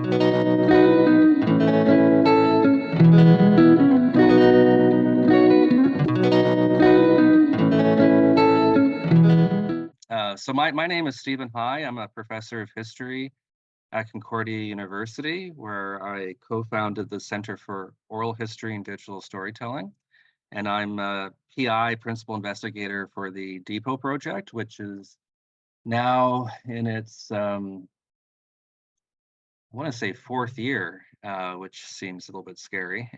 So my name is Stephen High. I'm a professor of history at Concordia University, where I co-founded the Center for Oral History and Digital Storytelling. And I'm a PI, principal investigator for the Depot project, which is now in its, I want to say fourth year, which seems a little bit scary.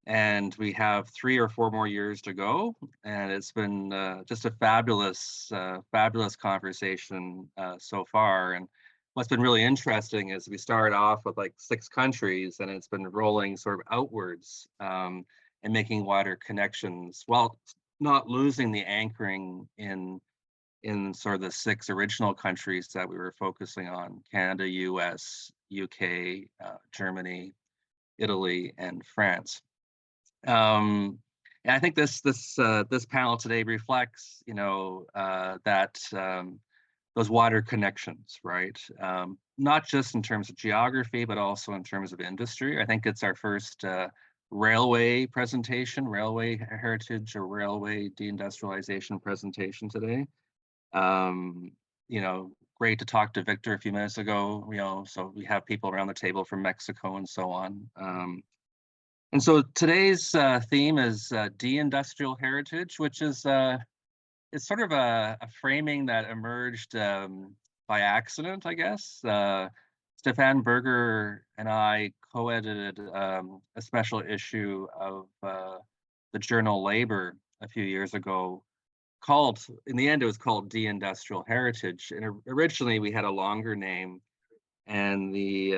And we have 3 or 4 more years to go. And it's been just a fabulous, fabulous conversation so far. And what's been really interesting is we started off with like 6 countries, and it's been rolling sort of outwards and making wider connections while not losing the anchoring in sort of the 6 original countries that we were focusing on: Canada, US, UK, Germany, Italy, and France. And I think this panel today reflects, that those wider connections, right? Not just in terms of geography, but also in terms of industry. I think it's our first railway presentation, railway heritage or railway deindustrialization presentation today. Great to talk to Victor a few minutes ago, so we have people around the table from Mexico and so on. And so today's theme is deindustrial heritage, which is it's sort of a framing that emerged by accident, I guess. Stefan Berger and I co-edited a special issue of the journal Labor a few years ago called, in the end, it was called Deindustrial Heritage. And originally we had a longer name, and the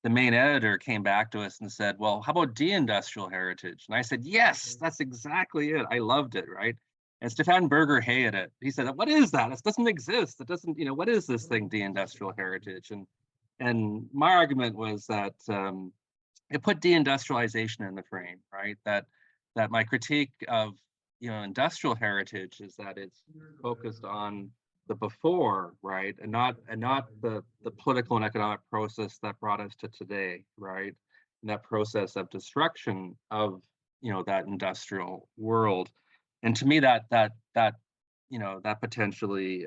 main editor came back to us and said, well, how about deindustrial heritage? And I said, yes, that's exactly it. I loved it, right? And Stefan Berger hated it. He said, what is that? It doesn't exist. It doesn't, what is this thing, deindustrial heritage? And my argument was that it put deindustrialization in the frame, right? That my critique of, industrial heritage is that it's focused on the before, right, and not the political and economic process that brought us to today, right, and that process of destruction of that industrial world. And to me, that potentially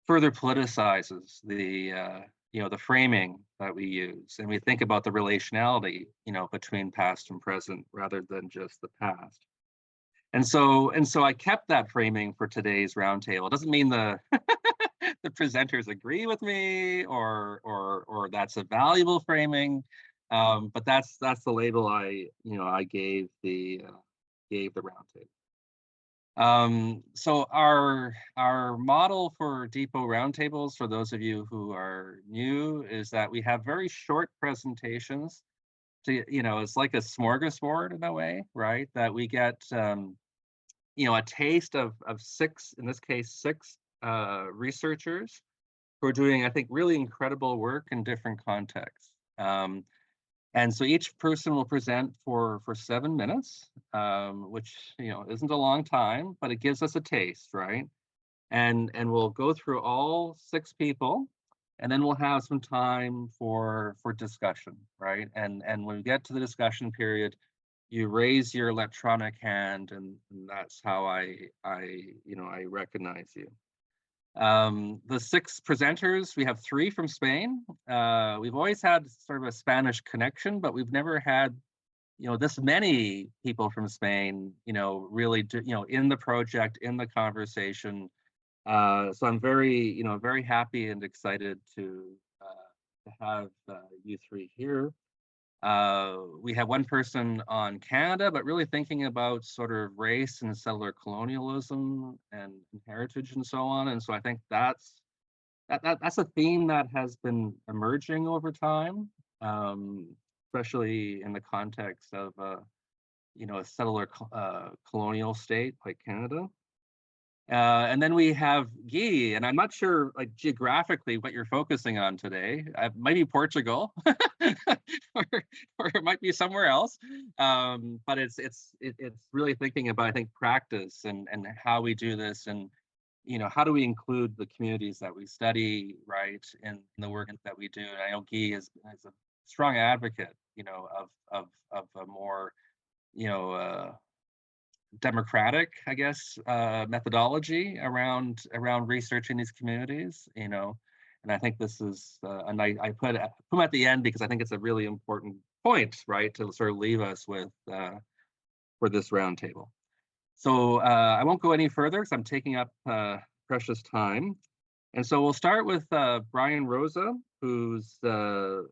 further politicizes the framing that we use, and we think about the relationality between past and present rather than just the past. And so I kept that framing for today's roundtable. It doesn't mean the the presenters agree with me or that's a valuable framing, but that's the label I gave the roundtable. So our model for Depot roundtables, for those of you who are new, is that we have very short presentations. It's like a smorgasbord in a way, right? That we get a taste of 6, in this case, 6 researchers who are doing, I think, really incredible work in different contexts. And so each person will present for 7 minutes, which isn't a long time, but it gives us a taste, right? And we'll go through all 6 people, and then we'll have some time for discussion, right? And when we get to the discussion period, you raise your electronic hand, and that's how I recognize you. The 6 presenters, we have 3 from Spain. We've always had sort of a Spanish connection, but we've never had, this many people from Spain, really, in the project, in the conversation. So I'm very, very happy and excited to have you 3 here. We have 1 person on Canada, but really thinking about sort of race and settler colonialism and heritage and so on. And so I think that's a theme that has been emerging over time, especially in the context of a settler colonial state like Canada. And then we have Guy, and I'm not sure, like, geographically what you're focusing on today. It might be Portugal, or it might be somewhere else. But it's really thinking about, I think, practice and how we do this, and how do we include the communities that we study, right, in the work that we do? And I know Guy is a strong advocate, of a more, democratic, I guess, methodology around researching these communities, and I think this is, and I put them at the end because I think it's a really important point, right, to sort of leave us with for this roundtable. So I won't go any further because I'm taking up precious time. And so we'll start with Brian Rosa, whose talk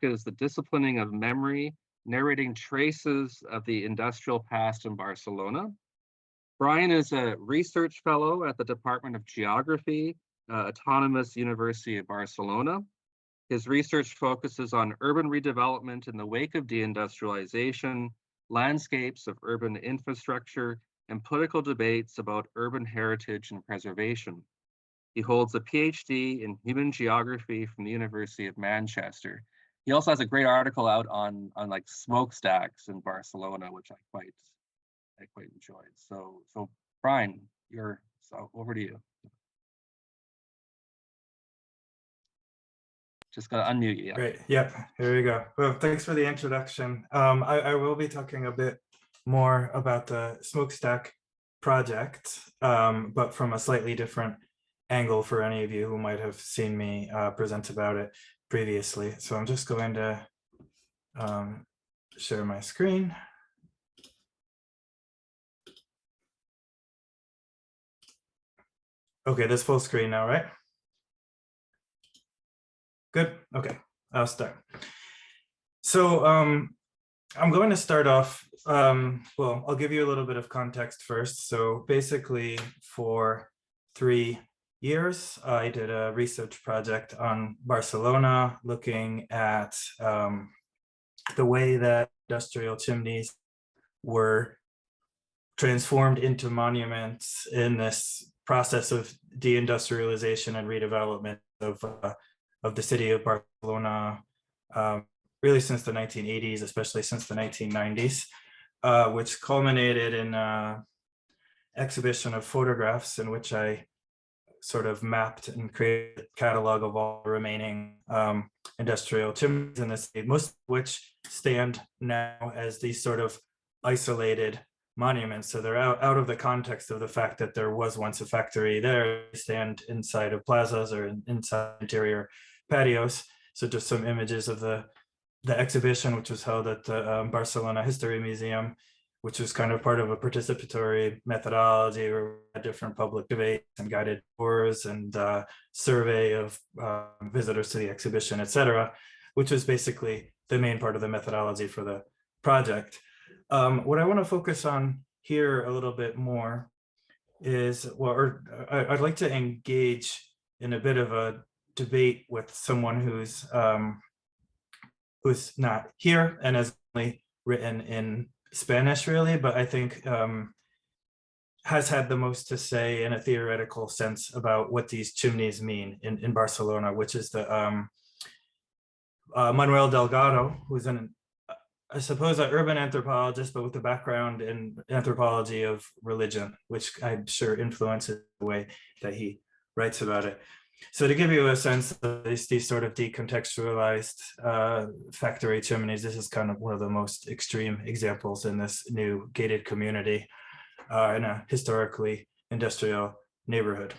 is The Disciplining of Memory, Narrating Traces of the Industrial Past in Barcelona. Brian is a research fellow at the Department of Geography, Autonomous University of Barcelona. His research focuses on urban redevelopment in the wake of deindustrialization, landscapes of urban infrastructure, and political debates about urban heritage and preservation. He holds a PhD in human geography from the University of Manchester. He also has a great article out on like smokestacks in Barcelona, which I quite enjoyed. So Brian, so over to you. Just gotta unmute you. Great. Yep. Here we go. Well, thanks for the introduction. I will be talking a bit more about the smokestack project, but from a slightly different angle for any of you who might have seen me present about it previously. So I'm just going to share my screen. Okay, this full screen now, right? Good. Okay, I'll start. So I'm going to start off, well, I'll give you a little bit of context first. So basically for 3 years, I did a research project on Barcelona looking at the way that industrial chimneys were transformed into monuments in this process of deindustrialization and redevelopment of the city of Barcelona, really since the 1980s, especially since the 1990s, which culminated in an exhibition of photographs in which I sort of mapped and created a catalog of all the remaining industrial chimneys in the city, most of which stand now as these sort of isolated monuments. So they're out of the context of the fact that there was once a factory there. They stand inside of plazas or inside interior patios. So just some images of the exhibition, which was held at the Barcelona History Museum, which was kind of part of a participatory methodology where different public debates and guided tours and survey of visitors to the exhibition, etc., which was basically the main part of the methodology for the project. What I want to focus on here a little bit more is, I'd like to engage in a bit of a debate with someone who's not here and has only written in Spanish, really, but I think has had the most to say in a theoretical sense about what these chimneys mean in Barcelona, which is the Manuel Delgado, who's I suppose an urban anthropologist, but with a background in anthropology of religion, which I'm sure influences the way that he writes about it. So to give you a sense of these sort of decontextualized factory chimneys, this is kind of one of the most extreme examples in this new gated community in a historically industrial neighborhood.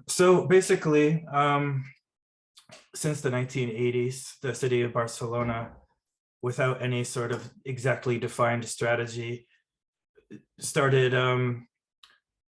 So basically, since the 1980s, the city of Barcelona, without any sort of exactly defined strategy, started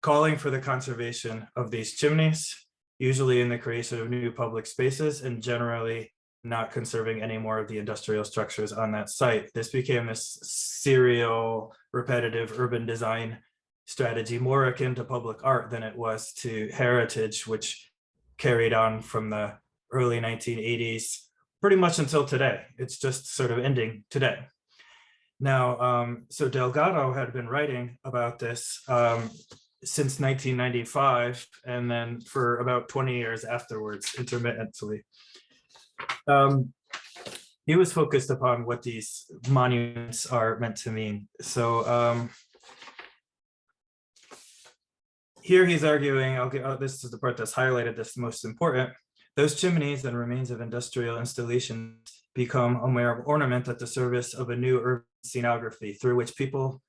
calling for the conservation of these chimneys, usually in the creation of new public spaces and generally not conserving any more of the industrial structures on that site. This became this serial, repetitive urban design strategy, more akin to public art than it was to heritage, which carried on from the early 1980s pretty much until today. It's just sort of ending today. Now, so Delgado had been writing about this since 1995, and then for about 20 years afterwards, intermittently. He was focused upon what these monuments are meant to mean. So here he's arguing, this is the part that's highlighted, that's the most important. Those chimneys and remains of industrial installations become a mere ornament at the service of a new urban scenography through which people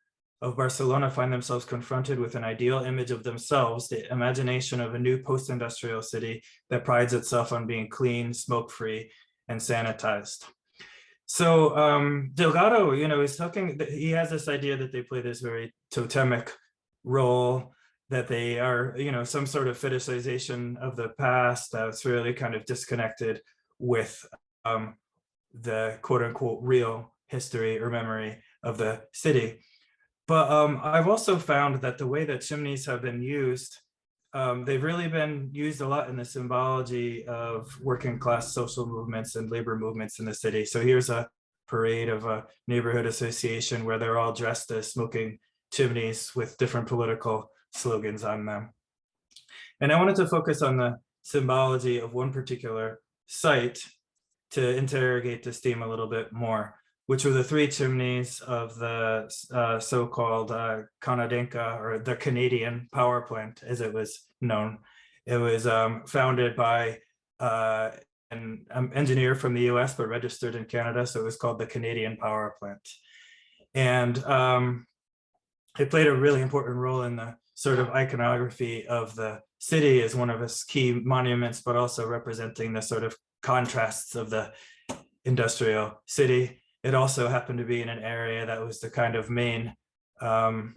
of Barcelona find themselves confronted with an ideal image of themselves, the imagination of a new post-industrial city that prides itself on being clean, smoke-free, and sanitized. So Delgado, is talking, he has this idea that they play this very totemic role, that they are, some sort of fetishization of the past that's really kind of disconnected with the quote unquote real history or memory of the city. But I've also found that the way that chimneys have been used, they've really been used a lot in the symbology of working class social movements and labor movements in the city. So here's a parade of a neighborhood association where they're all dressed as smoking chimneys with different political slogans on them. And I wanted to focus on the symbology of one particular site to interrogate this theme a little bit more, which were the three chimneys of the so-called Canadenca, or the Canadian power plant, as it was known. It was founded by an engineer from the US, but registered in Canada, so it was called the Canadian Power Plant. And it played a really important role in the sort of iconography of the city as one of its key monuments, but also representing the sort of contrasts of the industrial city. It also happened to be in an area that was the kind of main part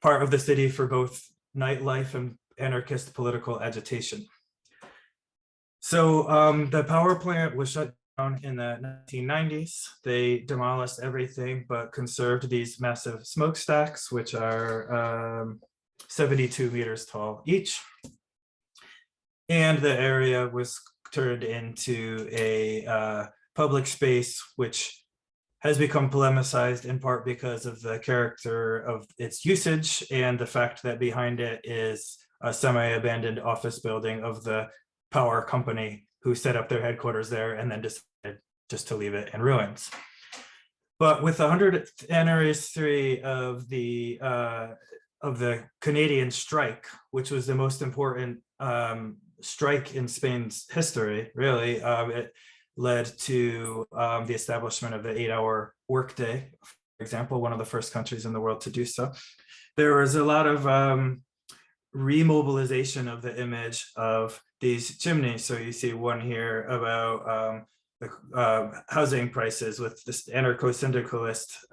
of the city for both nightlife and anarchist political agitation. So the power plant was shut down in the 1990s. They demolished everything but conserved these massive smokestacks, which are 72 meters tall each. And the area was turned into a public space, which has become polemicized in part because of the character of its usage and the fact that behind it is a semi-abandoned office building of the power company who set up their headquarters there and then decided just to leave it in ruins. But with the 100th anniversary of the Canadian strike, which was the most important strike in Spain's history, really, it led to the establishment of the 8-hour workday, for example, one of the first countries in the world to do so. There was a lot of remobilization of the image of these chimneys. So you see one here about the housing prices with this anarcho-syndicalist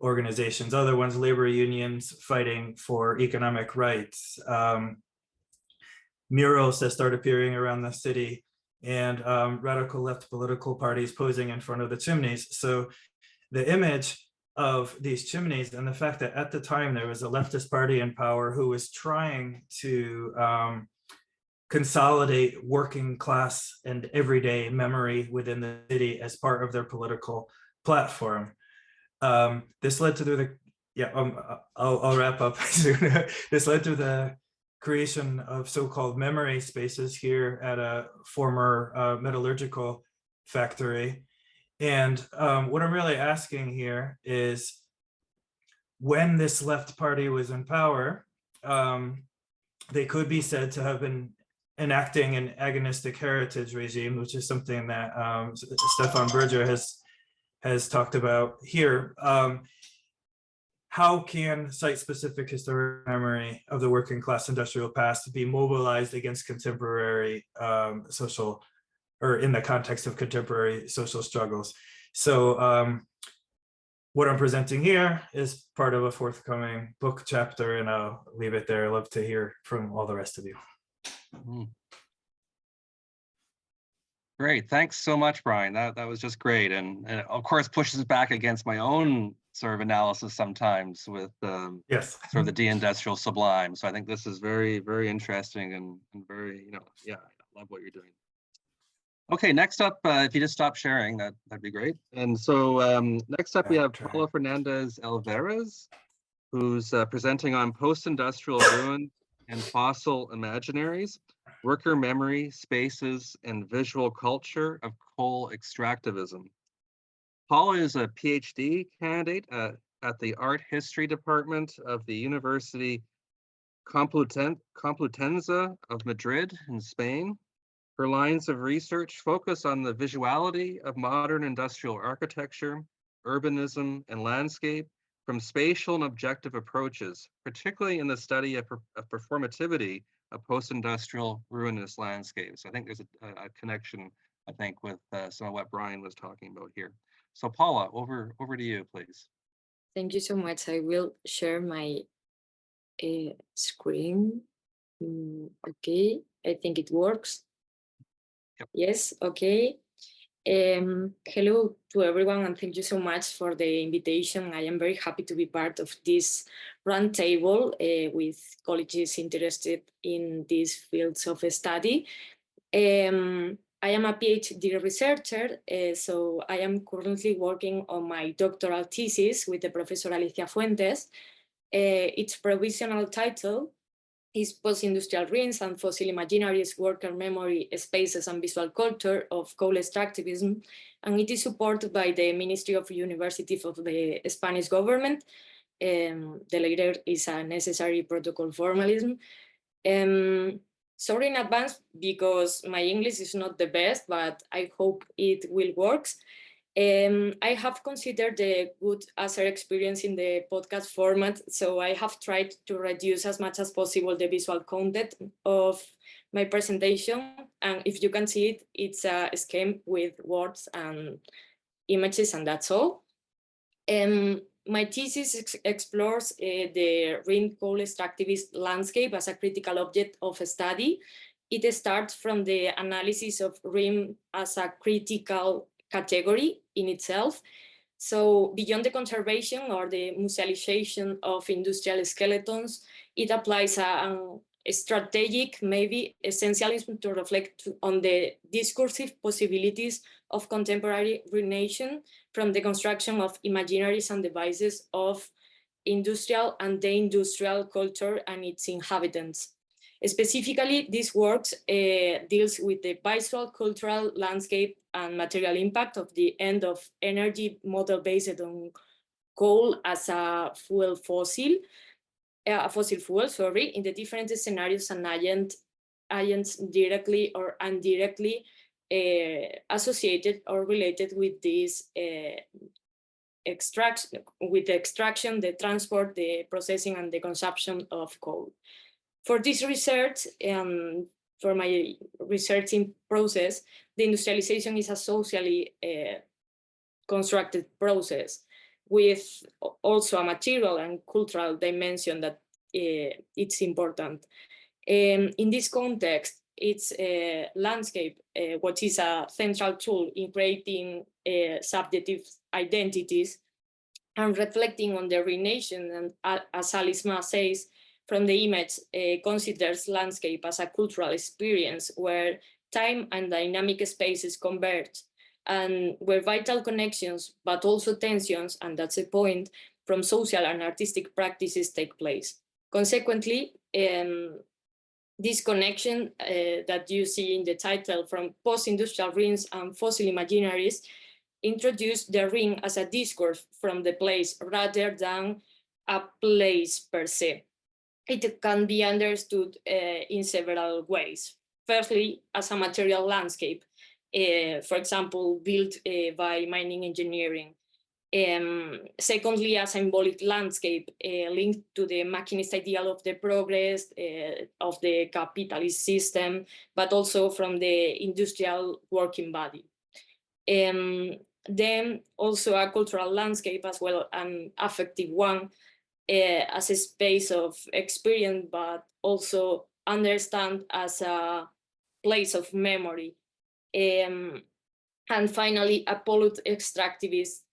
organizations, other ones, labor unions fighting for economic rights, murals that start appearing around the city, and radical left political parties posing in front of the chimneys. So the image of these chimneys and the fact that at the time there was a leftist party in power who was trying to consolidate working class and everyday memory within the city as part of their political platform. This led to I'll wrap up soon. This led to the creation of so-called memory spaces here at a former metallurgical factory. And what I'm really asking here is, when this left party was in power, they could be said to have been enacting an agonistic heritage regime, which is something that Stefan Berger has talked about here. How can site-specific historic memory of the working class industrial past be mobilized against contemporary social, or in the context of contemporary social struggles? So what I'm presenting here is part of a forthcoming book chapter, and I'll leave it there. I'd love to hear from all the rest of you. Great, thanks so much, Brian. That was just great, and of course pushes back against my own sort of analysis sometimes with yes, sort of the de-industrial sublime. So I think this is very, very interesting and very, yeah, I love what you're doing. Okay, next up, if you just stop sharing, that'd be great. And so next up we have Paula Fernandez Álvarez, who's presenting on post-industrial ruins and fossil imaginaries, worker memory, spaces, and visual culture of coal extractivism. Paula is a PhD candidate at the Art History Department of the University Complutense of Madrid in Spain. Her lines of research focus on the visuality of modern industrial architecture, urbanism, and landscape from spatial and objective approaches, particularly in the study of performativity of post-industrial ruinous landscapes. I think there's a connection, I think, with some of what Brian was talking about here. So Paula, over to you, please. Thank you so much. I will share my screen. Okay, I think it works. Yep. Yes, okay. Hello to everyone, and thank you so much for the invitation. I am very happy to be part of this roundtable with colleges interested in these fields of study. I am a PhD researcher, so I am currently working on my doctoral thesis with the Professor Alicia Fuentes. Its provisional title is Post-Industrial Ruins and Fossil Imaginaries, Worker Memory, Spaces and Visual Culture of Coal Extractivism, and it is supported by the Ministry of Universities of the Spanish government. The latter is a necessary protocol formalism. Sorry in advance because my English is not the best, but I hope it will work. I have considered the good user experience in the podcast format, so I have tried to reduce as much as possible the visual content of my presentation. And if you can see it, it's a scheme with words and images, and that's all. My thesis explores the ruined coal extractivist landscape as a critical object of study. It starts from the analysis of ruin as a critical category in itself. So beyond the conservation or the musealization of industrial skeletons, it applies a strategic, maybe essentialism to reflect on the discursive possibilities of contemporary ruination from the construction of imaginaries and devices of industrial and deindustrial culture and its inhabitants. Specifically, this work deals with the visual, cultural, landscape, and material impact of the end of energy model based on coal as a fossil fuel, in the different scenarios and agents directly or indirectly associated or related with this extraction, the transport, the processing, and the consumption of coal. For this research, for my researching process, the industrialization is a socially constructed process with also a material and cultural dimension that it's important. In this context, it's landscape, which is a central tool in creating subjective identities and reflecting on the ruination, and as Alisma says, from the image, considers landscape as a cultural experience where time and dynamic spaces converge, and where vital connections, but also tensions, and that's the point, from social and artistic practices take place. Consequently, this connection that you see in the title from post-industrial ruins and fossil imaginaries introduce the ruin as a discourse from the place rather than a place per se. It can be understood in several ways. Firstly, as a material landscape, for example, built by mining engineering. Secondly, a symbolic landscape linked to the machinist ideal of the progress of the capitalist system, but also from the industrial working body. Then also a cultural landscape as well, an affective one, as a space of experience, but also understand as a place of memory. And finally, a polluted extractivist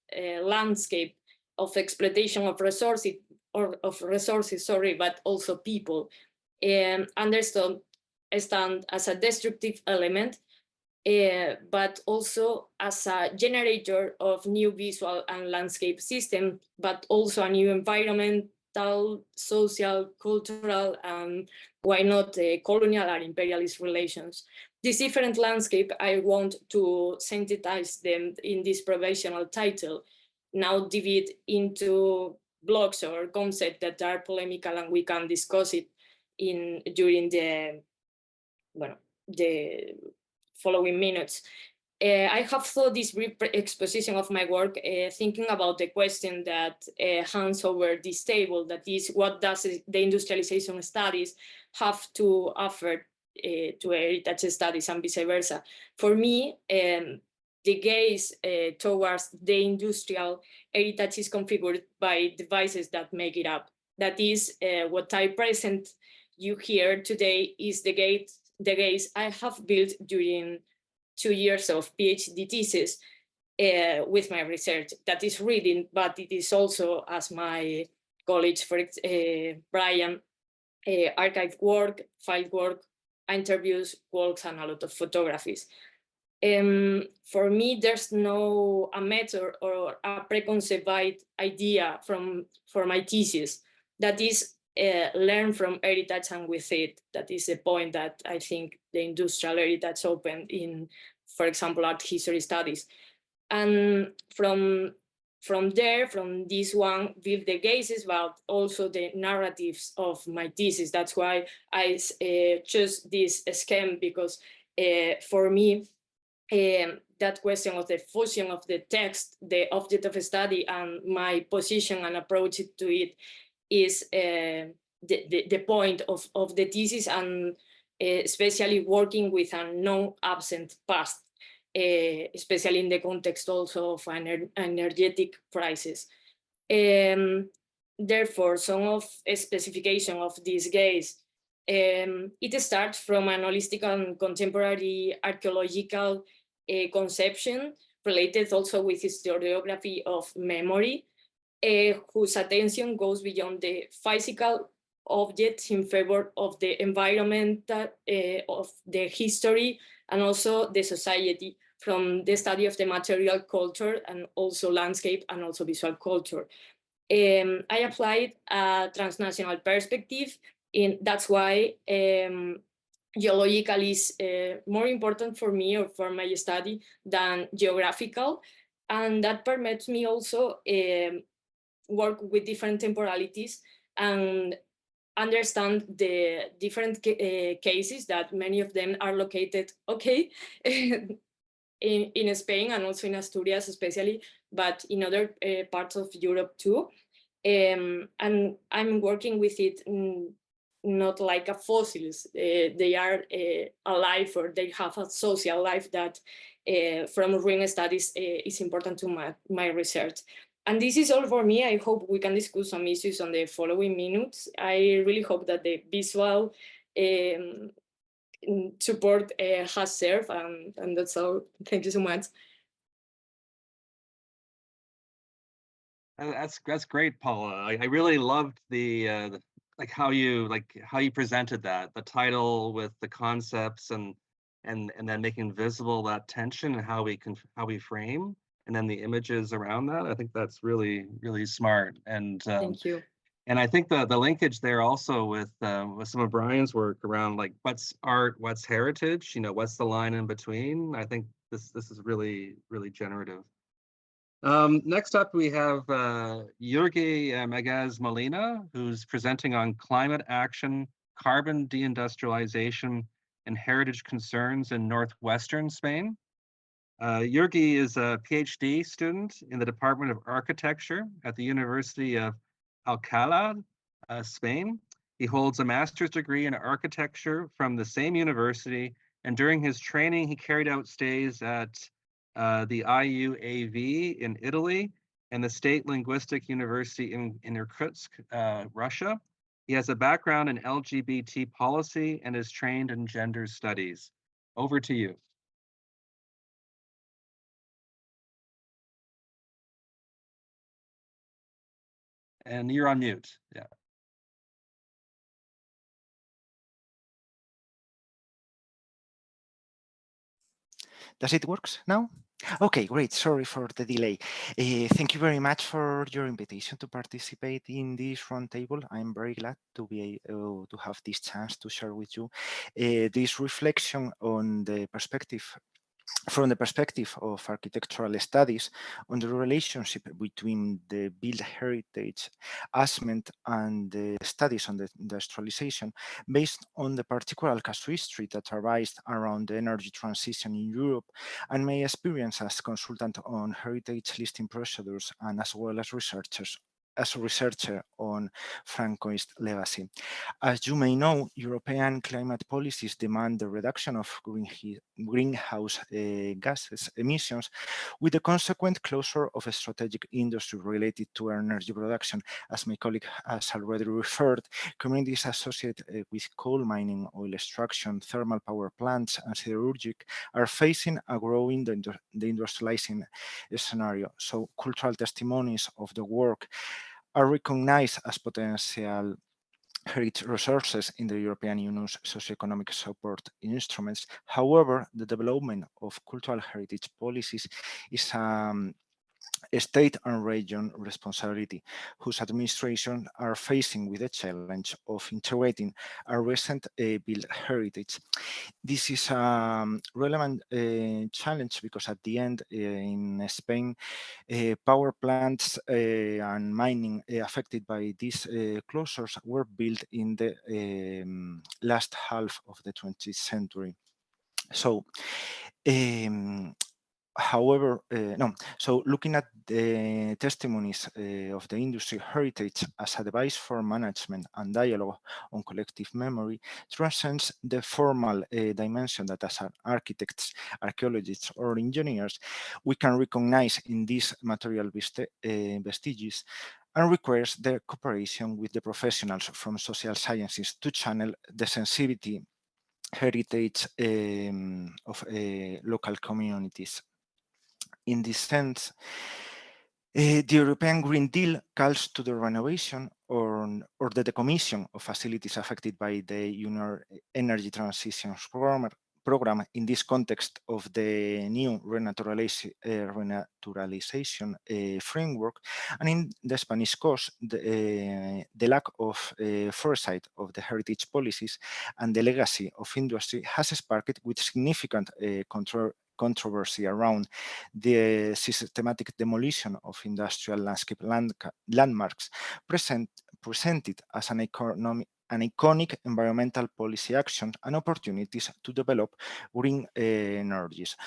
landscape of exploitation of resources, but also people, understand as a destructive element, but also as a generator of new visual and landscape system, but also a new environmental, social, cultural, and why not colonial or imperialist relations. This different landscape, I want to synthesize them in this provisional title, now divide into blocks or concepts that are polemical and we can discuss it. during the following minutes. I have thought this brief exposition of my work thinking about the question that hangs over this table, that is, what does the industrialization studies have to offer to heritage studies and vice versa. For me, the gaze towards the industrial heritage is configured by devices that make it up. That is, what I present you here today is the gaze I have built during 2 years of PhD thesis with my research. That is reading, but it is also, as my colleagues, Brian, archive work, field work, interviews, walks, and a lot of photographies. For me, there's no a method or a preconceived idea for my thesis. That is, learn from heritage and with it. That is the point that I think the industrial heritage opened in, for example, art history studies. And from there, from this one, build the gases, but also the narratives of my thesis. That's why I chose this scheme, because for me, that question of the fusion of the text, the object of study, and my position and approach to it is the point of the thesis, and especially working with a non-absent past, especially in the context also of an energetic crisis. Therefore, some of a specification of this gaze, it starts from an holistic and contemporary archaeological conception related also with historiography of memory, whose attention goes beyond the physical objects in favor of the environment, of the history, and also the society, from the study of the material culture and also landscape and also visual culture. I applied a transnational perspective, and that's why geological is more important for me or for my study than geographical, and that permits me also work with different temporalities and understand the different cases, that many of them are located, in Spain and also in Asturias especially, but in other parts of Europe too. And I'm working with it not like a fossils. They are alive, or they have a social life that from ruin studies is important to my research. And this is all for me. I hope we can discuss some issues on the following minutes. I really hope that the visual support has served, and that's all. Thank you so much. That's great, Paula. I really loved the how you presented that, the title with the concepts and then making visible that tension and how we frame, and then the images around that. I think that's really, really smart. And thank you. And I think the linkage there also with some of Brian's work around like what's art, what's heritage, what's the line in between. I think this is really, really generative. Next up, we have Jorge Magaz-Molina, who's presenting on climate action, carbon deindustrialization, and heritage concerns in Northwestern Spain. Jorge is a PhD student in the Department of Architecture at the University of Alcalà, Spain. He holds a master's degree in architecture from the same university, and during his training, he carried out stays at the IUAV in Italy and the State Linguistic University in Irkutsk, Russia. He has a background in LGBT policy and is trained in gender studies. Over to you. And you're on mute, yeah. Does it work now? Okay, great. Sorry for the delay. Thank you very much for your invitation to participate in this roundtable. I'm very glad to be able to have this chance to share with you this reflection on the perspective From the perspective of architectural studies on the relationship between the built heritage assessment and the studies on the industrialization, based on the particular casuistry that arises around the energy transition in Europe and my experience as consultant on heritage listing procedures and as well as as a researcher on Francoist legacy. As you may know, European climate policies demand the reduction of greenhouse gases emissions with the consequent closure of a strategic industry related to energy production. As my colleague has already referred, communities associated with coal mining, oil extraction, thermal power plants, and siderurgic are facing a growing industrializing scenario. So cultural testimonies of the work are recognized as potential heritage resources in the European Union's socioeconomic support instruments. However, the development of cultural heritage policies is a state and region responsibility, whose administration are facing with the challenge of integrating a recent built heritage. This is a relevant challenge because at the end in Spain, power plants and mining affected by these closures were built in the last half of the 20th century. So, however, so looking at the testimonies of the industry heritage as a device for management and dialogue on collective memory transcends the formal dimension that as architects, archaeologists, or engineers, we can recognize in these material vestiges and requires the cooperation with the professionals from social sciences to channel the sensitivity heritage of local communities. In this sense, the European Green Deal calls to the renovation or the decommission of facilities affected by the energy transition program in this context of the new renaturalization framework, and in the Spanish case, the lack of foresight of the heritage policies and the legacy of industry has sparked with significant controversy around the systematic demolition of industrial landscape landmarks presented as an iconic environmental policy action and opportunities to develop green energies,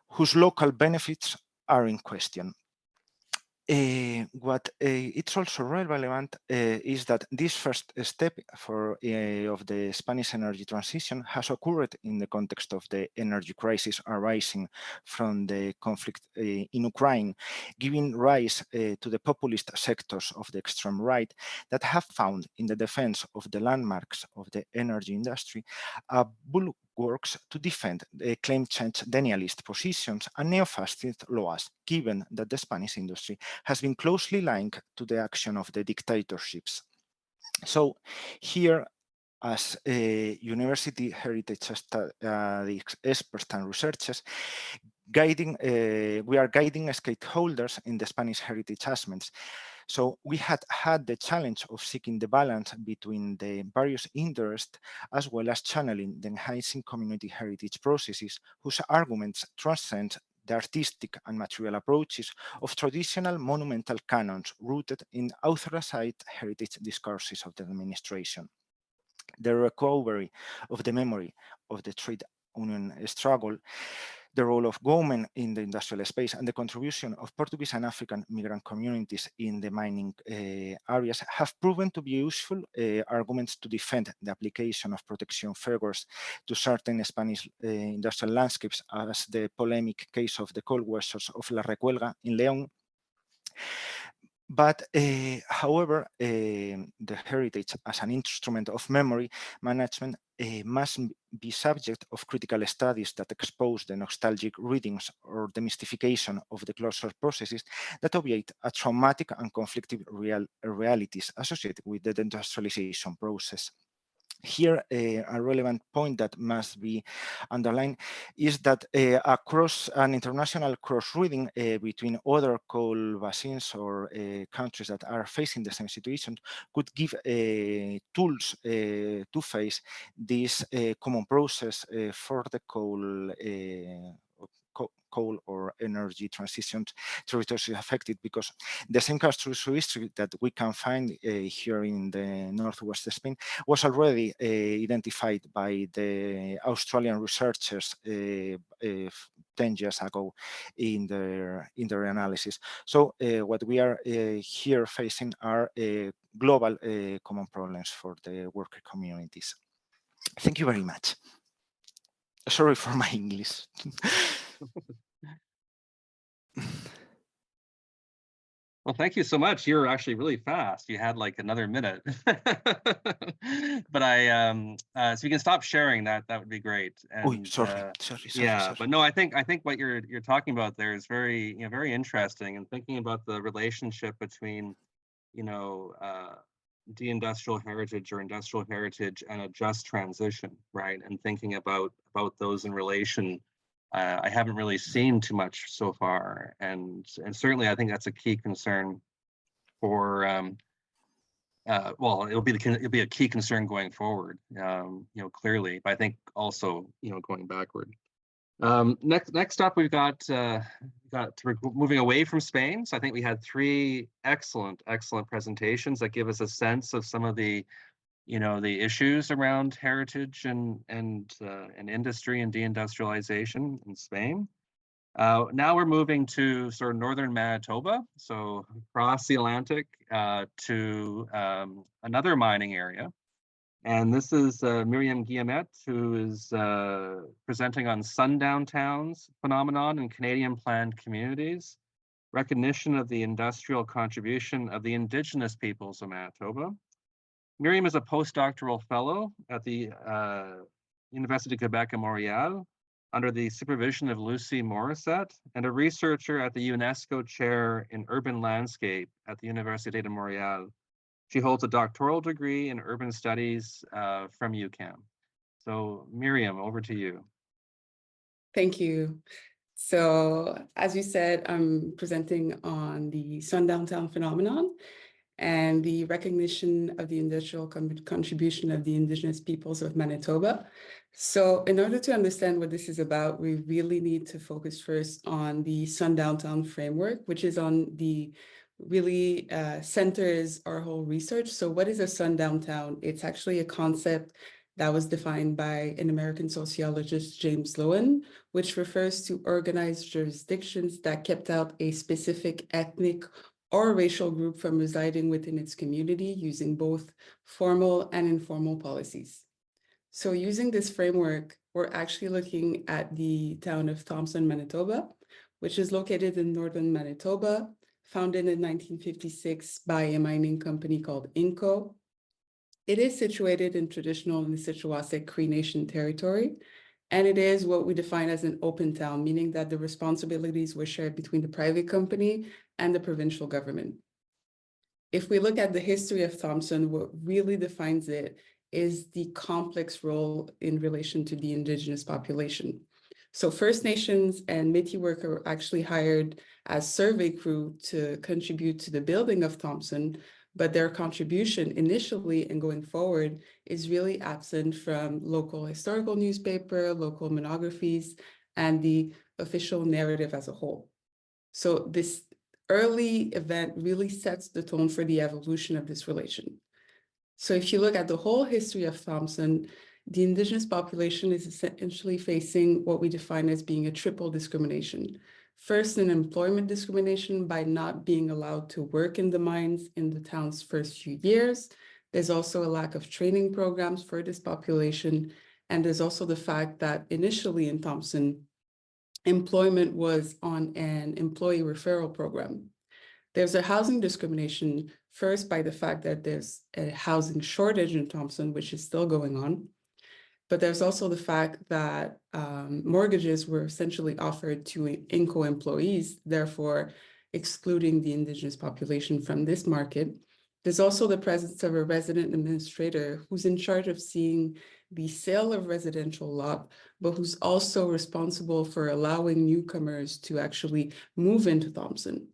whose local benefits are in question. What it's also relevant is that this first step of the Spanish energy transition has occurred in the context of the energy crisis arising from the conflict in Ukraine, giving rise to the populist sectors of the extreme right that have found in the defense of the landmarks of the energy industry a bulwarks to defend the climate change denialist positions and neo-fascist laws, given that the Spanish industry has been closely linked to the action of the dictatorships. So here, as university heritage experts and researchers, we are guiding stakeholders in the Spanish heritage assessments. So we had the challenge of seeking the balance between the various interests as well as channeling the enhancing community heritage processes whose arguments transcend the artistic and material approaches of traditional monumental canons rooted in authorized heritage discourses of the administration. The recovery of the memory of the trade union struggle, the role of government in the industrial space, and the contribution of Portuguese and African migrant communities in the mining areas have proven to be useful arguments to defend the application of protection figures to certain Spanish industrial landscapes, as the polemic case of the coal washers of La Recuelga in León. But however, the heritage as an instrument of memory management must be subject of critical studies that expose the nostalgic readings or the mystification of the closure processes that obviate a traumatic and conflicting realities associated with the industrialization process. Here, a relevant point that must be underlined is that across an international cross-reading between other coal basins or countries that are facing the same situation could give tools to face this common process for the coal energy transition territories affected, because the same casuistry that we can find here in the Northwestern Spain was already identified by the Australian researchers 10 years ago in their analysis. So what we are here facing are global common problems for the worker communities. Thank you very much. Sorry for my English. Well, thank you so much. You're actually really fast. You had like another minute. But so you can stop sharing that. That would be great. And sorry. yeah, but no, I think what you're talking about there is very, very interesting, and thinking about the relationship between, deindustrial heritage or industrial heritage and a just transition, right? And thinking about those in relation. I haven't really seen too much so far, and certainly I think that's a key concern for well, it'll be a key concern going forward, clearly, but I think also going backward. Next up, we've got moving away from Spain. So I think we had 3 excellent presentations that give us a sense of some of the the issues around heritage and industry and deindustrialization in Spain. Now we're moving to sort of northern Manitoba, so across the Atlantic to another mining area. And this is Myriam Guillemette, who is presenting on Sundown Towns phenomenon in Canadian planned communities, recognition of the industrial contribution of the Indigenous peoples of Manitoba. Myriam is a postdoctoral fellow at the Université du Québec in Montréal under the supervision of Lucy Morissette, and a researcher at the UNESCO Chair in Urban Landscape at the Université de Montréal. She holds a doctoral degree in urban studies from UQAM. So Myriam, over to you. Thank you. So as you said, I'm presenting on the Sundown Town phenomenon and the recognition of the industrial contribution of the Indigenous peoples of Manitoba. So in order to understand what this is about, we really need to focus first on the Sundown Town framework, which is on the really centers our whole research. So what is a sundown town? It's actually a concept that was defined by an American sociologist, James Loewen, which refers to organized jurisdictions that kept out a specific ethnic or racial group from residing within its community using both formal and informal policies. So using this framework, we're actually looking at the town of Thompson, Manitoba, which is located in northern Manitoba, founded in 1956 by a mining company called Inco. It is situated in traditional Nisittuwasek Cree Nation territory, and it is what we define as an open town, meaning that the responsibilities were shared between the private company and the provincial government. If we look at the history of Thompson, what really defines it is the complex role in relation to the Indigenous population. So First Nations and Métis workers were actually hired as survey crew to contribute to the building of Thompson, but their contribution initially and going forward is really absent from local historical newspaper, local monographies, and the official narrative as a whole. So this early event really sets the tone for the evolution of this relation. So if you look at the whole history of Thompson, the Indigenous population is essentially facing what we define as being a triple discrimination. First, an employment discrimination by not being allowed to work in the mines in the town's first few years. There's also a lack of training programs for this population. And there's also the fact that initially in Thompson, employment was on an employee referral program. There's a housing discrimination, first by the fact that there's a housing shortage in Thompson, which is still going on. But there's also the fact that mortgages were essentially offered to Inco employees, therefore excluding the Indigenous population from this market. There's also the presence of a resident administrator who's in charge of seeing the sale of residential lot, but who's also responsible for allowing newcomers to actually move into Thompson.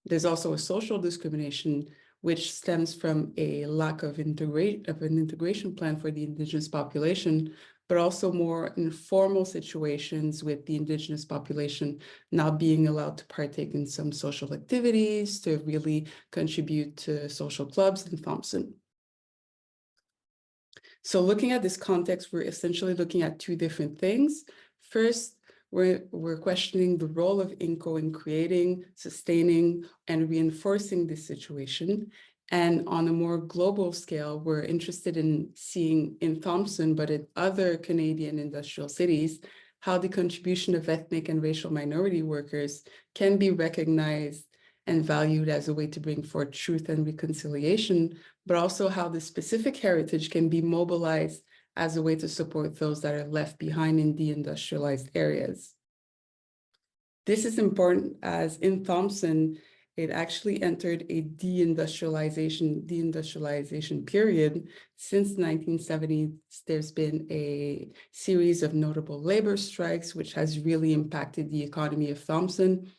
There's also a social discrimination, which stems from a lack of an integration plan for the Indigenous population, but also more informal situations with the Indigenous population not being allowed to partake in some social activities, to really contribute to social clubs in Thompson. So looking at this context, we're essentially looking at two different things. First, we're questioning the role of INCO in creating, sustaining, and reinforcing this situation. And on a more global scale, we're interested in seeing in Thompson, but in other Canadian industrial cities, how the contribution of ethnic and racial minority workers can be recognized and valued as a way to bring forth truth and reconciliation, but also how the specific heritage can be mobilized as a way to support those that are left behind in deindustrialized areas. This is important as in Thompson, it actually entered a deindustrialization period. Since the 1970s, there's been a series of notable labor strikes, which has really impacted the economy of Thompson.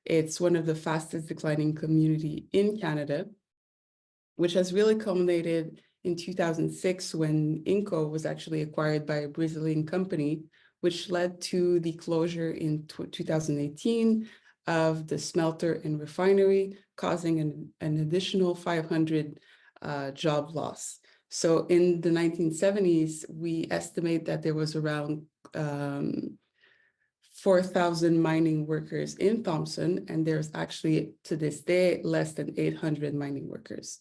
It's one of the fastest declining community in Canada, which has really culminated in 2006 when INCO was actually acquired by a Brazilian company, which led to the closure in 2018 of the smelter and refinery, causing an additional 500 job loss. So in the 1970s, we estimate that there was around 4,000 mining workers in Thompson, and there's actually, to this day, less than 800 mining workers.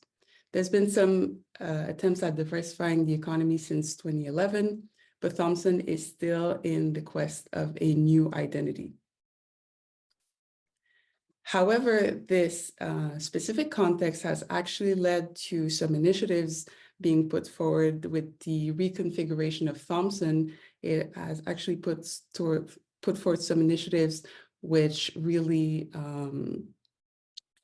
There's been some attempts at diversifying the economy since 2011, but Thompson is still in the quest of a new identity. However, this specific context has actually led to some initiatives being put forward with the reconfiguration of Thompson. It has actually put forth some initiatives which really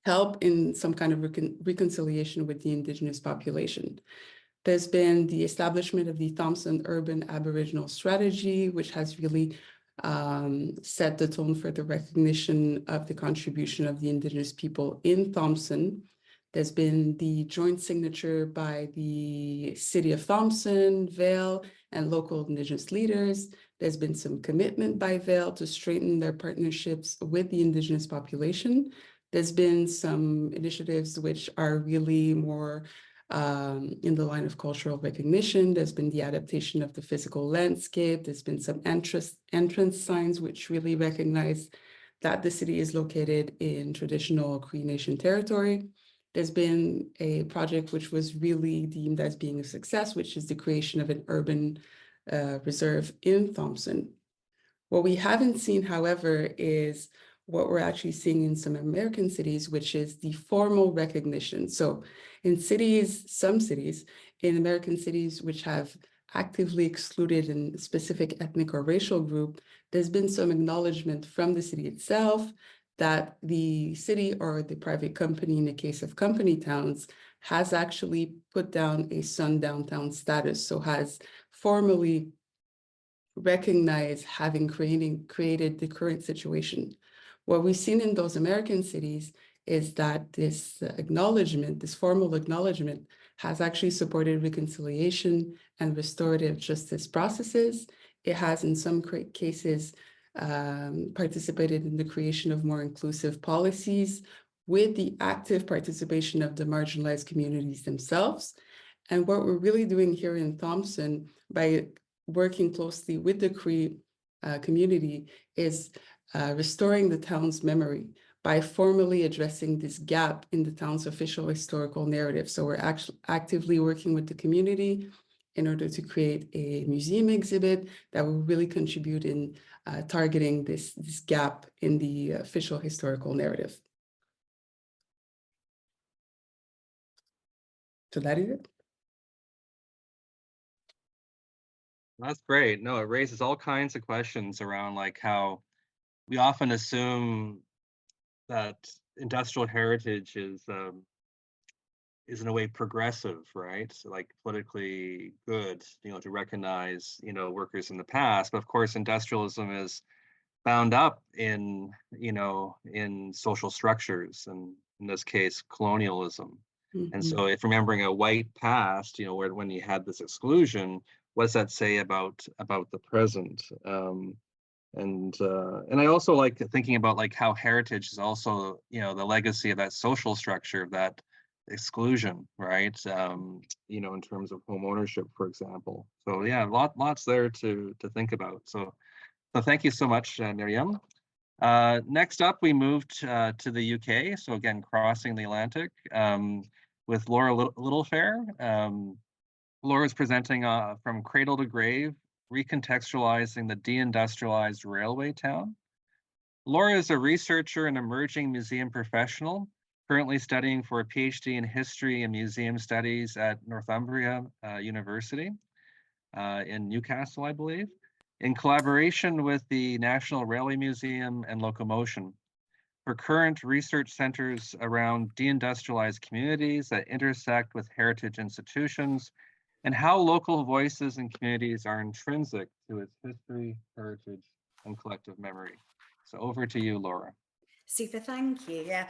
help in some kind of reconciliation with the Indigenous population. There's been the establishment of the Thompson Urban Aboriginal Strategy, which has really set the tone for the recognition of the contribution of the Indigenous people in Thompson. There's been the joint signature by the City of Thompson, Vail, and local Indigenous leaders. There's been some commitment by Vail to strengthen their partnerships with the Indigenous population. There's been some initiatives which are really more in the line of cultural recognition. There's been the adaptation of the physical landscape. There's been some entrance signs which really recognize that the city is located in traditional Cree Nation territory. There's been a project which was really deemed as being a success, which is the creation of an urban reserve in Thompson. What we haven't seen, however, is what we're actually seeing in some American cities, which is the formal recognition. So in cities, some cities, in American cities which have actively excluded a specific ethnic or racial group, there's been some acknowledgement from the city itself that the city or the private company, in the case of company towns, has actually put down a Sundown Town status, so has formally recognized having created the current situation. What we've seen in those American cities is that this acknowledgement, this formal acknowledgement, has actually supported reconciliation and restorative justice processes. It has, in some cases, participated in the creation of more inclusive policies with the active participation of the marginalized communities themselves. And what we're really doing here in Thompson, by working closely with the Cree community, is restoring the town's memory by formally addressing this gap in the town's official historical narrative. So we're actually actively working with the community in order to create a museum exhibit that will really contribute in targeting this gap in the official historical narrative. So that is it. That's great. No, it raises all kinds of questions around like how we often assume that industrial heritage is in a way progressive, right? So like politically good, to recognize, workers in the past. But of course, industrialism is bound up in, in social structures, and in this case, colonialism. And so if remembering a white past, where when you had this exclusion, what does that say about the present? And I also like thinking about like how heritage is also, you know, the legacy of that social structure of that exclusion, right? You know, in terms of home ownership, for example. So yeah, lots there to think about. So thank you so much, Myriam. Next up, we moved to the UK. So again, crossing the Atlantic with Laura Littlefair. Laura is presenting from Cradle to Grave, recontextualizing the deindustrialized railway town. Laura is a researcher and emerging museum professional, currently studying for a PhD in history and museum studies at Northumbria University in Newcastle, I believe, in collaboration with the National Railway Museum and Locomotion. Her current research centers around deindustrialized communities that intersect with heritage institutions and how local voices and communities are intrinsic to its history, heritage, and collective memory. So over to you, Laura. Super, thank you. Yeah,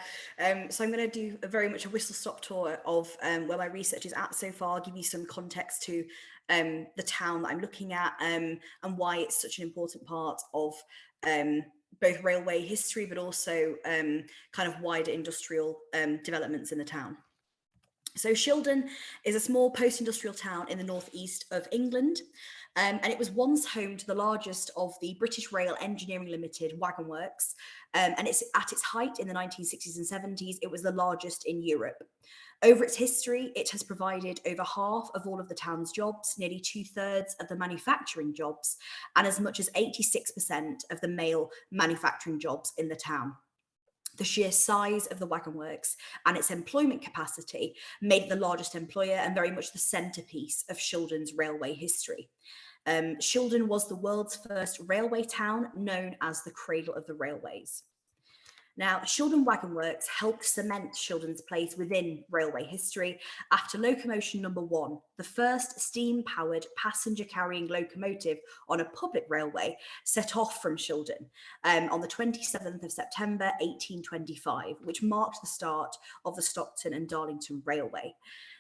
so I'm going to do very much a whistle-stop tour of where my research is at so far, give you some context to the town that I'm looking at and why it's such an important part of both railway history, but also kind of wider industrial developments in the town. So Shildon is a small post-industrial town in the northeast of England, and it was once home to the largest of the British Rail Engineering Limited wagon works, and it's at its height in the 1960s and 70s, it was the largest in Europe. Over its history, it has provided over half of all of the town's jobs, nearly 2/3 of the manufacturing jobs, and as much as 86% of the male manufacturing jobs in the town. The sheer size of the wagon works and its employment capacity made it the largest employer and very much the centrepiece of Shildon's railway history. Shildon was the world's first railway town, known as the cradle of the railways. Now, Shildon Wagon Works helped cement Shildon's place within railway history after locomotion number 1, the first steam-powered passenger-carrying locomotive on a public railway, set off from Shildon on the 27th of September 1825, which marked the start of the Stockton and Darlington Railway.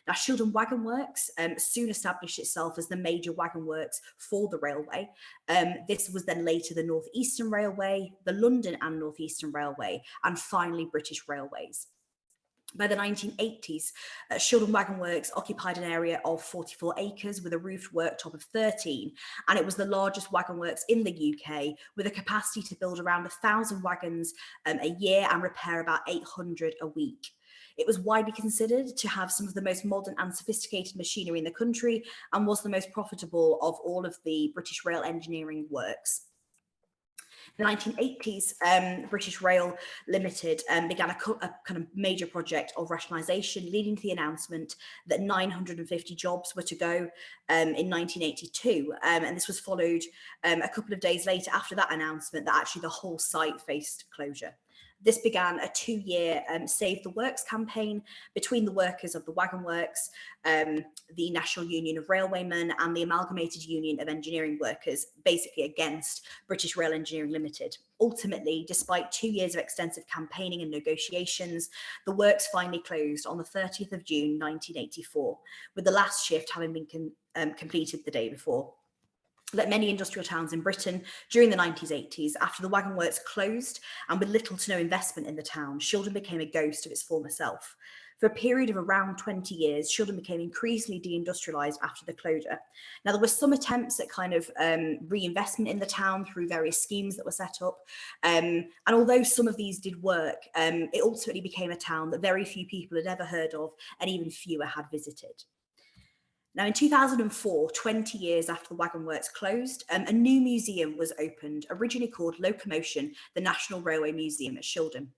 Now, Shildon Wagon Works soon established itself as the major wagon works for the railway. This was then later the North Eastern Railway, the London and North Eastern Railway, and finally British Railways. By the 1980s, Shildon Wagon Works occupied an area of 44 acres with a roofed worktop of 13, and it was the largest wagon works in the UK, with a capacity to build around 1,000 wagons a year and repair about 800 a week. It was widely considered to have some of the most modern and sophisticated machinery in the country and was the most profitable of all of the British Rail engineering works. In the 1980s, British Rail Limited began a kind of major project of rationalisation, leading to the announcement that 950 jobs were to go in 1982. And this was followed a couple of days later after that announcement that actually the whole site faced closure. This began a 2-year Save the Works campaign between the workers of the wagon works, the National Union of Railwaymen and the Amalgamated Union of Engineering Workers, basically against British Rail Engineering Limited. Ultimately, despite 2 years of extensive campaigning and negotiations, the works finally closed on the 30th of June 1984, with the last shift having been completed the day before. Like many industrial towns in Britain during the 1980s, after the wagon works closed and with little to no investment in the town, Shildon became a ghost of its former self. For a period of around 20 years, Shildon became increasingly deindustrialised after the closure. Now, there were some attempts at kind of reinvestment in the town through various schemes that were set up. And although some of these did work, it ultimately became a town that very few people had ever heard of and even fewer had visited. Now, in 2004, 20 years after the wagon works closed, a new museum was opened, originally called Locomotion, the National Railway Museum at Shildon.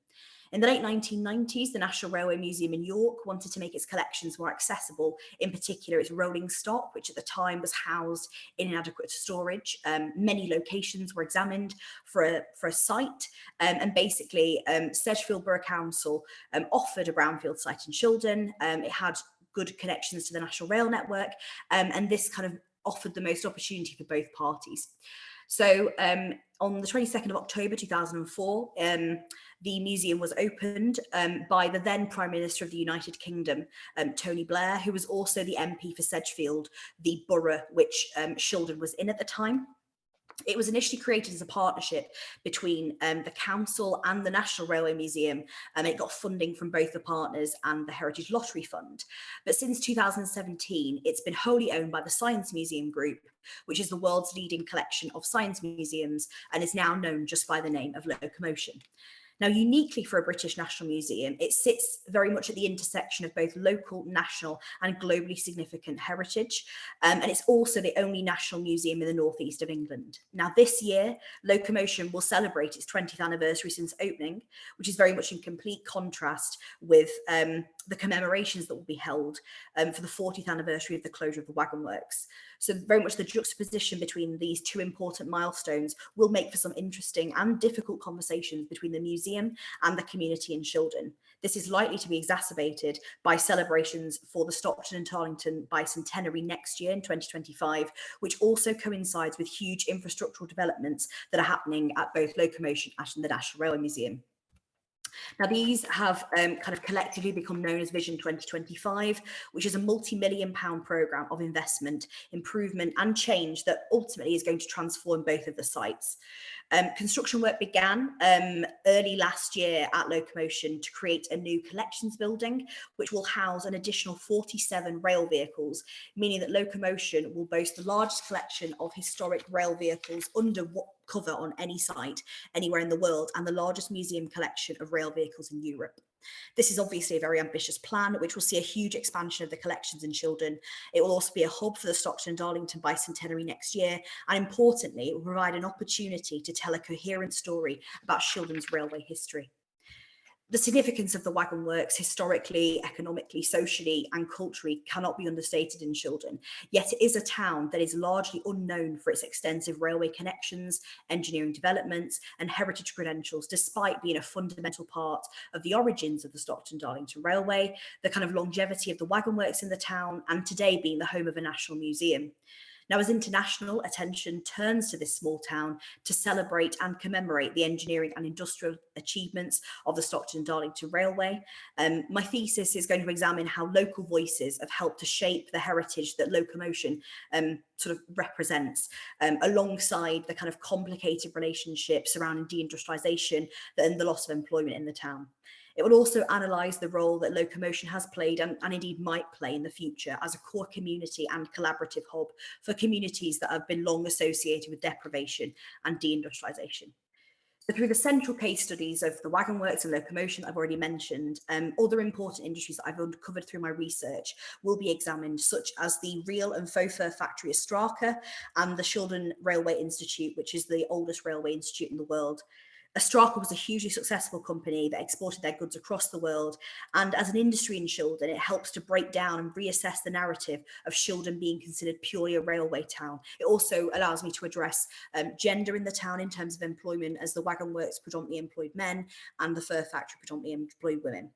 In the late 1990s, the National Railway Museum in York wanted to make its collections more accessible, in particular its rolling stock, which at the time was housed in inadequate storage. Many locations were examined for a site, and basically Sedgefield Borough Council offered a brownfield site in Shildon. It had good connections to the National Rail network, and this kind of offered the most opportunity for both parties. So on the 22nd of October 2004, the museum was opened by the then Prime Minister of the United Kingdom, Tony Blair, who was also the MP for Sedgefield, the borough which Shildon was in at the time. It was initially created as a partnership between the council and the National Railway Museum, and it got funding from both the partners and the Heritage Lottery Fund. But since 2017, it's been wholly owned by the Science Museum Group, which is the world's leading collection of science museums and is now known just by the name of Locomotion. Now, uniquely for a British National Museum, it sits very much at the intersection of both local, national and globally significant heritage. And it's also the only national museum in the northeast of England. Now, this year, Locomotion will celebrate its 20th anniversary since opening, which is very much in complete contrast with the commemorations that will be held for the 40th anniversary of the closure of the Wagon Works. So very much the juxtaposition between these two important milestones will make for some interesting and difficult conversations between the museum and the community in Shildon. This is likely to be exacerbated by celebrations for the Stockton and Darlington bicentenary next year in 2025, which also coincides with huge infrastructural developments that are happening at both Locomotion and the National Railway Museum. Now, these have kind of collectively become known as Vision 2025, which is a multi-million-pound programme of investment, improvement and change that ultimately is going to transform both of the sites. Construction work began early last year at Locomotion to create a new collections building, which will house an additional 47 rail vehicles, meaning that Locomotion will boast the largest collection of historic rail vehicles under cover on any site anywhere in the world, and the largest museum collection of rail vehicles in Europe. This is obviously a very ambitious plan, which will see a huge expansion of the collections in Shildon. It will also be a hub for the Stockton and Darlington bicentenary next year, and importantly, it will provide an opportunity to tell a coherent story about Shildon's railway history. The significance of the Wagon Works historically, economically, socially and culturally cannot be understated in Shildon, yet it is a town that is largely unknown for its extensive railway connections, engineering developments and heritage credentials, despite being a fundamental part of the origins of the Stockton-Darlington Railway, the kind of longevity of the Wagon Works in the town, and today being the home of a national museum. Now, as international attention turns to this small town to celebrate and commemorate the engineering and industrial achievements of the Stockton-Darlington Railway, my thesis is going to examine how local voices have helped to shape the heritage that Locomotion sort of represents, alongside the kind of complicated relationship surrounding deindustrialization and the loss of employment in the town. It will also analyse the role that Locomotion has played and indeed might play in the future as a core community and collaborative hub for communities that have been long associated with deprivation and deindustrialisation. So through the central case studies of the Wagon Works and Locomotion I've already mentioned, other important industries that I've uncovered through my research will be examined, such as the reel and faux fur factory of Straka and the Shildon Railway Institute, which is the oldest railway institute in the world. Straka was a hugely successful company that exported their goods across the world. And as an industry in Shildon, it helps to break down and reassess the narrative of Shildon being considered purely a railway town. It also allows me to address gender in the town in terms of employment, as the Wagon Works predominantly employed men and the fur factory predominantly employed women.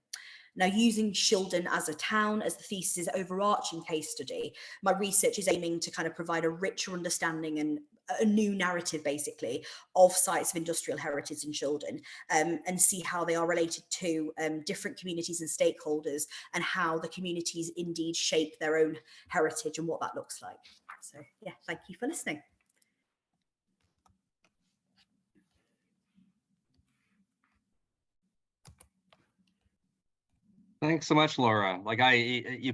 Now, using Shildon as a town as the thesis' overarching case study, my research is aiming to kind of provide a richer understanding and a new narrative, basically, of sites of industrial heritage in Shildon, and see how they are related to different communities and stakeholders, and how the communities indeed shape their own heritage and what that looks like. So, yeah, thank you for listening. Thanks so much, Laura. Like I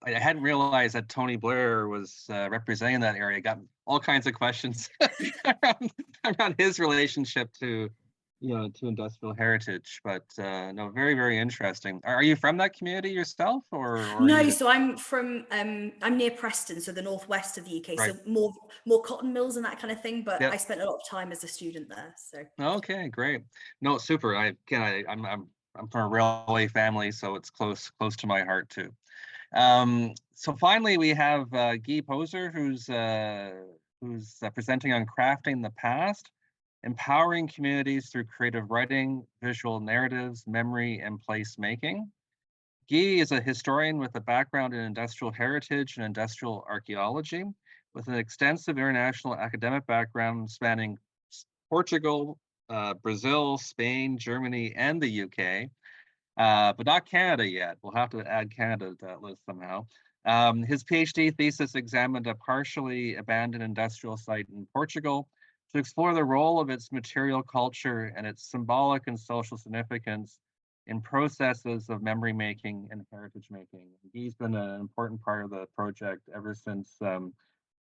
hadn't realized that Tony Blair was representing that area. Got all kinds of questions around his relationship to, to industrial heritage. But no, very, very interesting. Are you from that community yourself, or no? So I'm from I'm near Preston, so the northwest of the UK. Right. So more cotton mills and that kind of thing. But yep. I spent a lot of time as a student there. So okay, great. No, super. I'm from a railway family, so it's close to my heart too. So finally, we have Guy Pozzer, who's presenting on crafting the past, empowering communities through creative writing, visual narratives, memory, and placemaking. Guy is a historian with a background in industrial heritage and industrial archaeology, with an extensive international academic background spanning Portugal, Brazil, Spain, Germany, and the UK, but not Canada yet. We'll have to add Canada to that list somehow. His PhD thesis examined a partially abandoned industrial site in Portugal to explore the role of its material culture and its symbolic and social significance in processes of memory making and heritage making. He's been an important part of the project ever since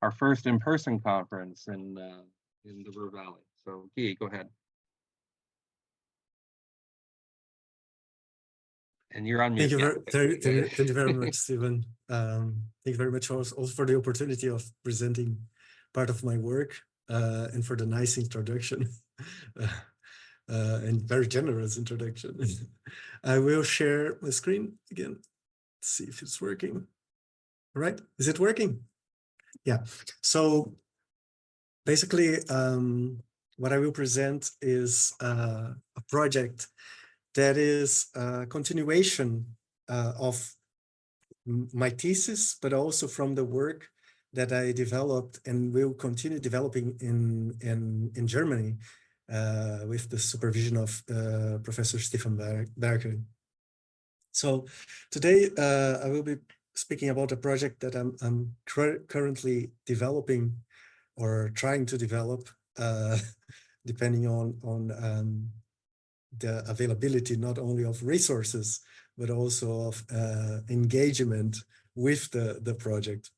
our first in-person conference in the Ruhr Valley. So Guy, go ahead. And you're on mute. Thank you very much, Stephen. Thank you very much also for the opportunity of presenting part of my work and for the nice introduction and very generous introduction. I will share my screen again. Let's see if it's working. All right, is it working? Yeah, so basically what I will present is a project that is a continuation of my thesis, but also from the work that I developed and will continue developing in Germany with the supervision of Professor Stefan Berger. So today I will be speaking about a project that I'm currently developing or trying to develop, depending on the availability not only of resources, but also of engagement with the project.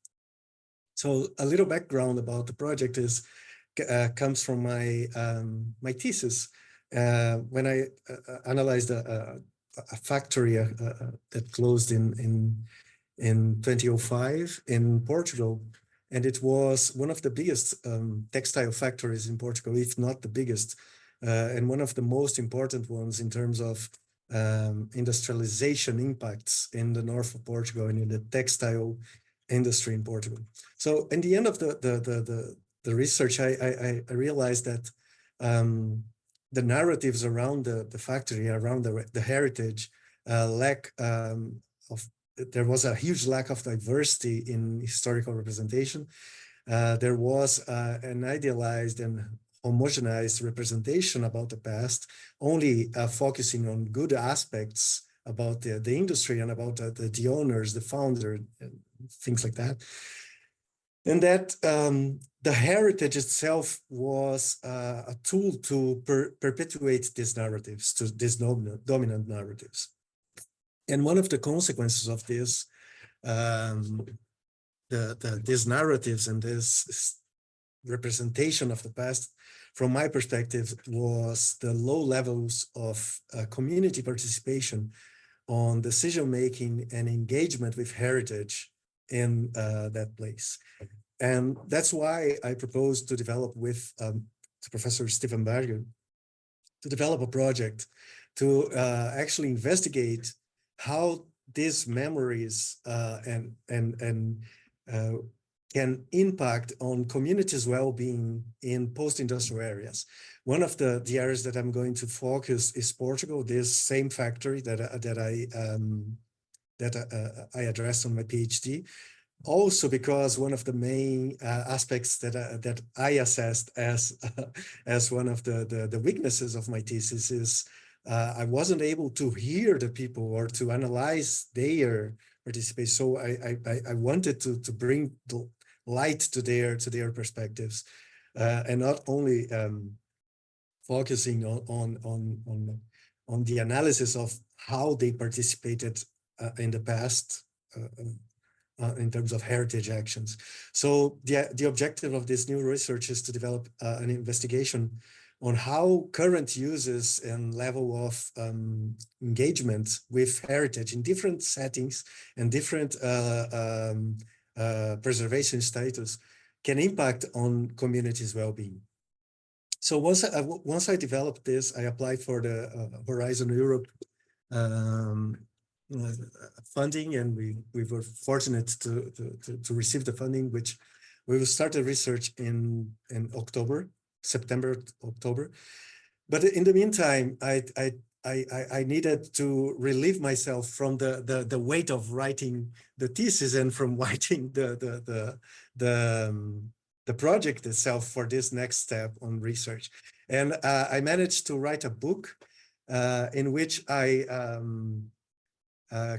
So a little background about the project is comes from my my thesis. When I analyzed a factory that closed in 2005 in Portugal, and it was one of the biggest textile factories in Portugal, if not the biggest. And one of the most important ones in terms of industrialization impacts in the north of Portugal and in the textile industry in Portugal. So in the end of the research, I realized that the narratives around the factory, around the heritage, there was a huge lack of diversity in historical representation. There was an idealized and homogenized representation about the past, only focusing on good aspects about the industry and about the owners, the founder, and things like that. And that the heritage itself was a tool to perpetuate these narratives, to these dominant narratives. And one of the consequences of this, these narratives and this representation of the past, from my perspective, was the low levels of community participation on decision-making and engagement with heritage in that place. And that's why I proposed to develop with Professor Stefan Berger, to develop a project to actually investigate how these memories can impact on communities' well-being in post-industrial areas. One of the areas that I'm going to focus is Portugal, this same factory that I addressed on my PhD. Also because one of the main aspects that I assessed as one of the weaknesses of my thesis is I wasn't able to hear the people or to analyze their participation. So I wanted to bring the light to their perspectives, and not only focusing on the analysis of how they participated in the past in terms of heritage actions. So the objective of this new research is to develop an investigation on how current uses and level of engagement with heritage in different settings and different preservation status can impact on communities' well-being. So once I developed this, I applied for the Horizon Europe funding, and we were fortunate to receive the funding, which we will start the research in September, October. But in the meantime, I I needed to relieve myself from the weight of writing the thesis and from writing the project itself for this next step on research. And I managed to write a book in which I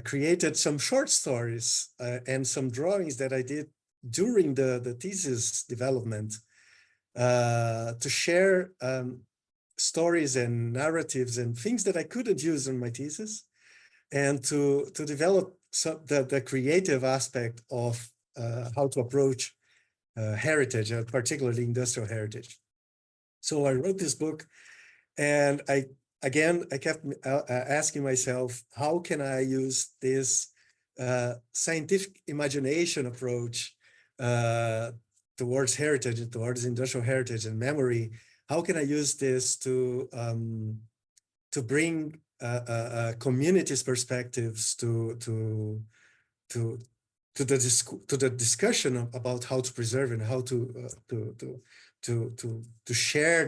created some short stories and some drawings that I did during the thesis development to share stories and narratives and things that I couldn't use in my thesis, and to develop the creative aspect of how to approach heritage, particularly industrial heritage. So I wrote this book, and I kept asking myself, how can I use this scientific imagination approach towards heritage, towards industrial heritage and memory? How can I use this to bring communities' perspectives to the discussion about how to preserve and how to share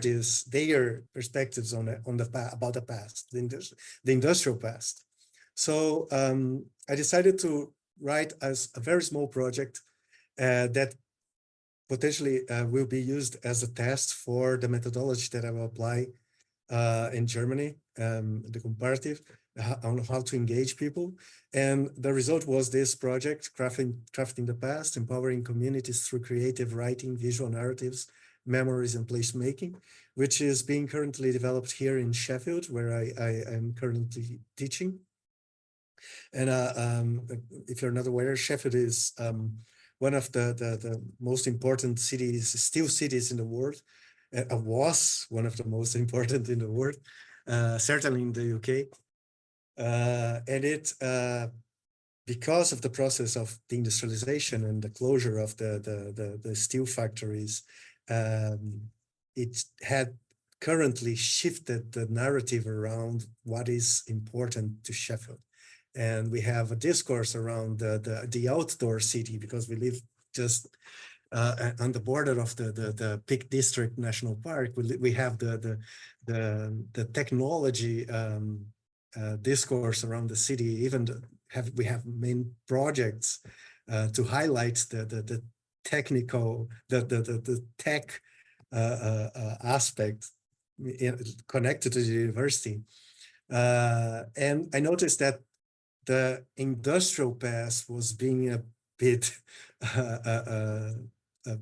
their perspectives about the past, the industrial past. So I decided to write as a very small project that potentially will be used as a test for the methodology that I will apply in Germany, the comparative, on how to engage people. And the result was this project, Crafting the Past, Empowering Communities Through Creative Writing, Visual Narratives, Memories, and Placemaking, which is being currently developed here in Sheffield, where I am currently teaching. And if you're not aware, Sheffield is one of the most important cities, steel cities in the world. Was one of the most important in the world, certainly in the UK. And it, because of the process of deindustrialization and the closure of the steel factories, it had currently shifted the narrative around what is important to Sheffield. And we have a discourse around the outdoor city, because we live just on the border of the Peak District National Park. We have the technology discourse around the city. Even we have main projects to highlight the technical, the tech aspect connected to the university. And I noticed that the industrial past was being a bit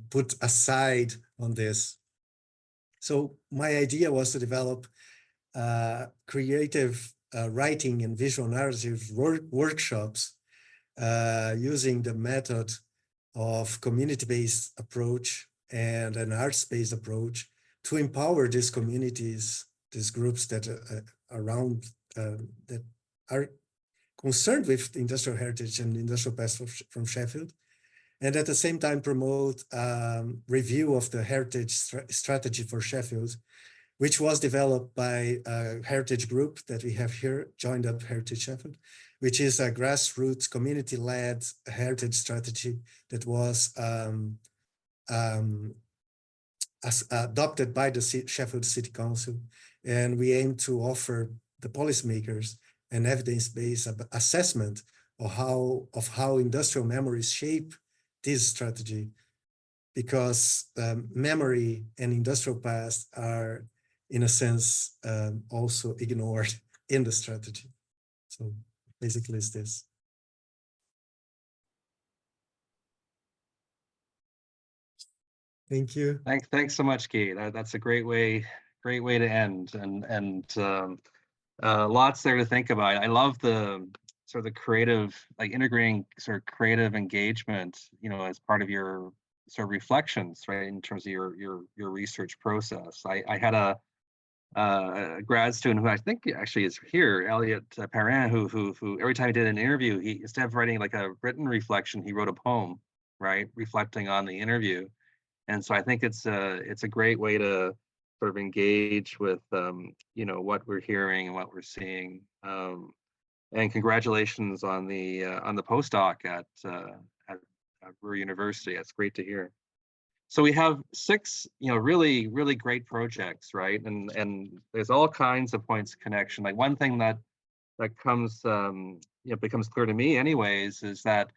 put aside on this. So my idea was to develop creative writing and visual narrative workshops using the method of community-based approach and an arts-based approach to empower these communities, these groups that around that are concerned with industrial heritage and industrial past from Sheffield, and at the same time promote review of the heritage strategy for Sheffield, which was developed by a heritage group that we have here, Joined Up Heritage Sheffield, which is a grassroots community-led heritage strategy that was adopted by the Sheffield City Council. And we aim to offer the policymakers an evidence-based assessment of how industrial memories shape this strategy, because memory and industrial past are, in a sense, also ignored in the strategy. So basically it's this. Thank you. Thanks so much, Guy. That's a great way to end, and lots there to think about. I love the sort of the creative, like integrating sort of creative engagement, as part of your sort of reflections, right, in terms of your research process. I had a grad student who I think actually is here, Elliot Perrin, who every time he did an interview, he, instead of writing like a written reflection, he wrote a poem, right, reflecting on the interview. And so I think it's a great way to sort of engage with what we're hearing and what we're seeing. And congratulations on the postdoc at Brewer University. That's great to hear. So we have 6, really, really great projects, right? And there's all kinds of points of connection. Like one thing that comes, becomes clear to me anyways, is that,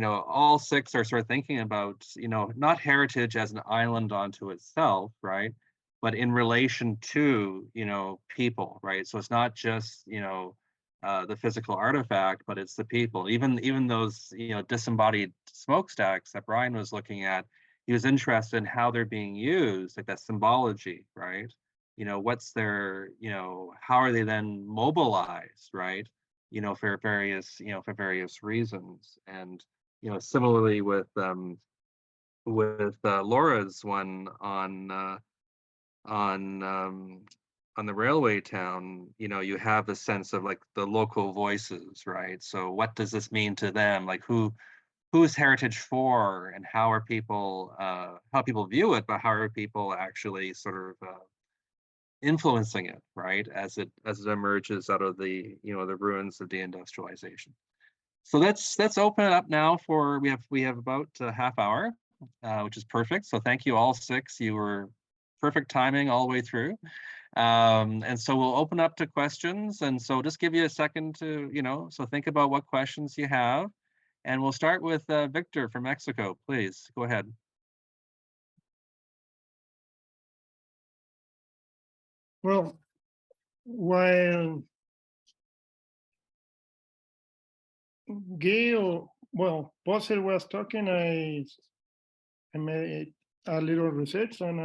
all 6 are sort of thinking about, not heritage as an island onto itself, right? But in relation to, people, right? So it's not just, the physical artifact, but it's the people. Even those, disembodied smokestacks that Brian was looking at, he was interested in how they're being used, like that symbology, right? What's their, how are they then mobilized, right? For various reasons. And, similarly with Laura's one on the railway town, you have the sense of like the local voices, right? So what does this mean to them? Like who's heritage for, and how people view it, but how are people actually sort of influencing it, right? As it emerges out of the the ruins of deindustrialization. So let's open it up now for we have about a half hour, which is perfect. So thank you all 6. You were perfect timing all the way through. And so we'll open up to questions. And so just give you a second to, so think about what questions you have. And we'll start with Victor from Mexico, please, go ahead. Well, while Pozzer was talking, I made a little research, and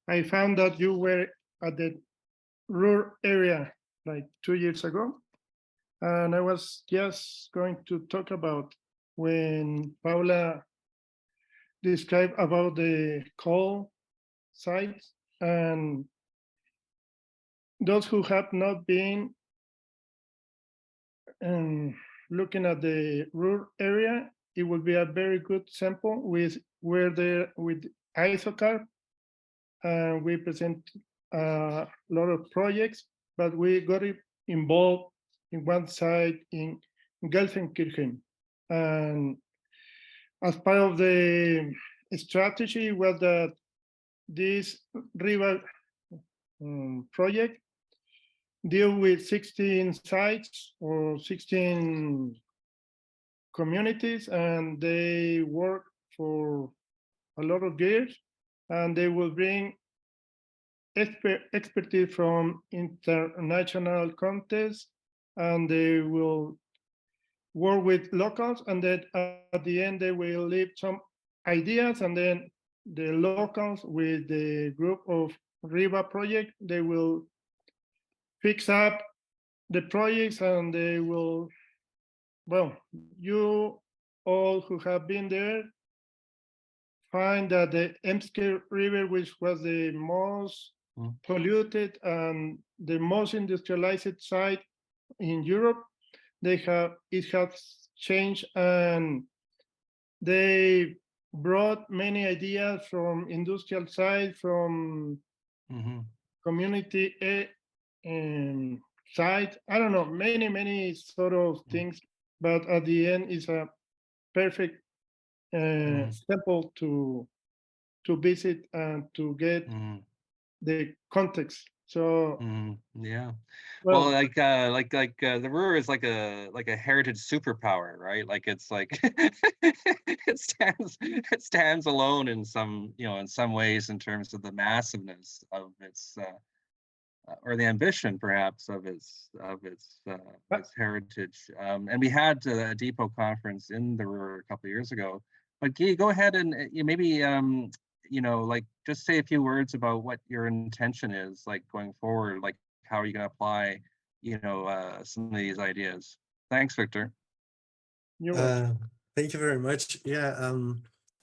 I found that you were at the rural area like 2 years ago. And I was just going to talk about when Paula described about the coal sites, and those who have not been looking at the rural area, it would be a very good sample with ISOCARP. We present a lot of projects, but we got involved in one site in Gelsenkirchen. And as part of the strategy was that this river project deal with 16 sites or 16 communities, and they work for a lot of years, and they will bring expertise from international contests, and they will work with locals, and then at the end they will leave some ideas, and then the locals with the group of Riva project, they will fix up the projects, and they will, well, you all who have been there find that the Emske River, which was the most polluted and the most industrialized site in Europe, it has changed, and they brought many ideas from industrial side, from community side. I don't know, many sort of things, but at the end it's a perfect sample to visit and to get the context. So yeah, well, the Ruhr is like a heritage superpower, right? Like it's like it stands alone in some in some ways in terms of the massiveness of its or the ambition perhaps of its heritage. And we had a depot conference in the Ruhr a couple of years ago. But Guy, go ahead and maybe like just say a few words about what your intention is, like going forward, like how are you going to apply some of these ideas. Thanks, Victor. Thank you very much. Yeah,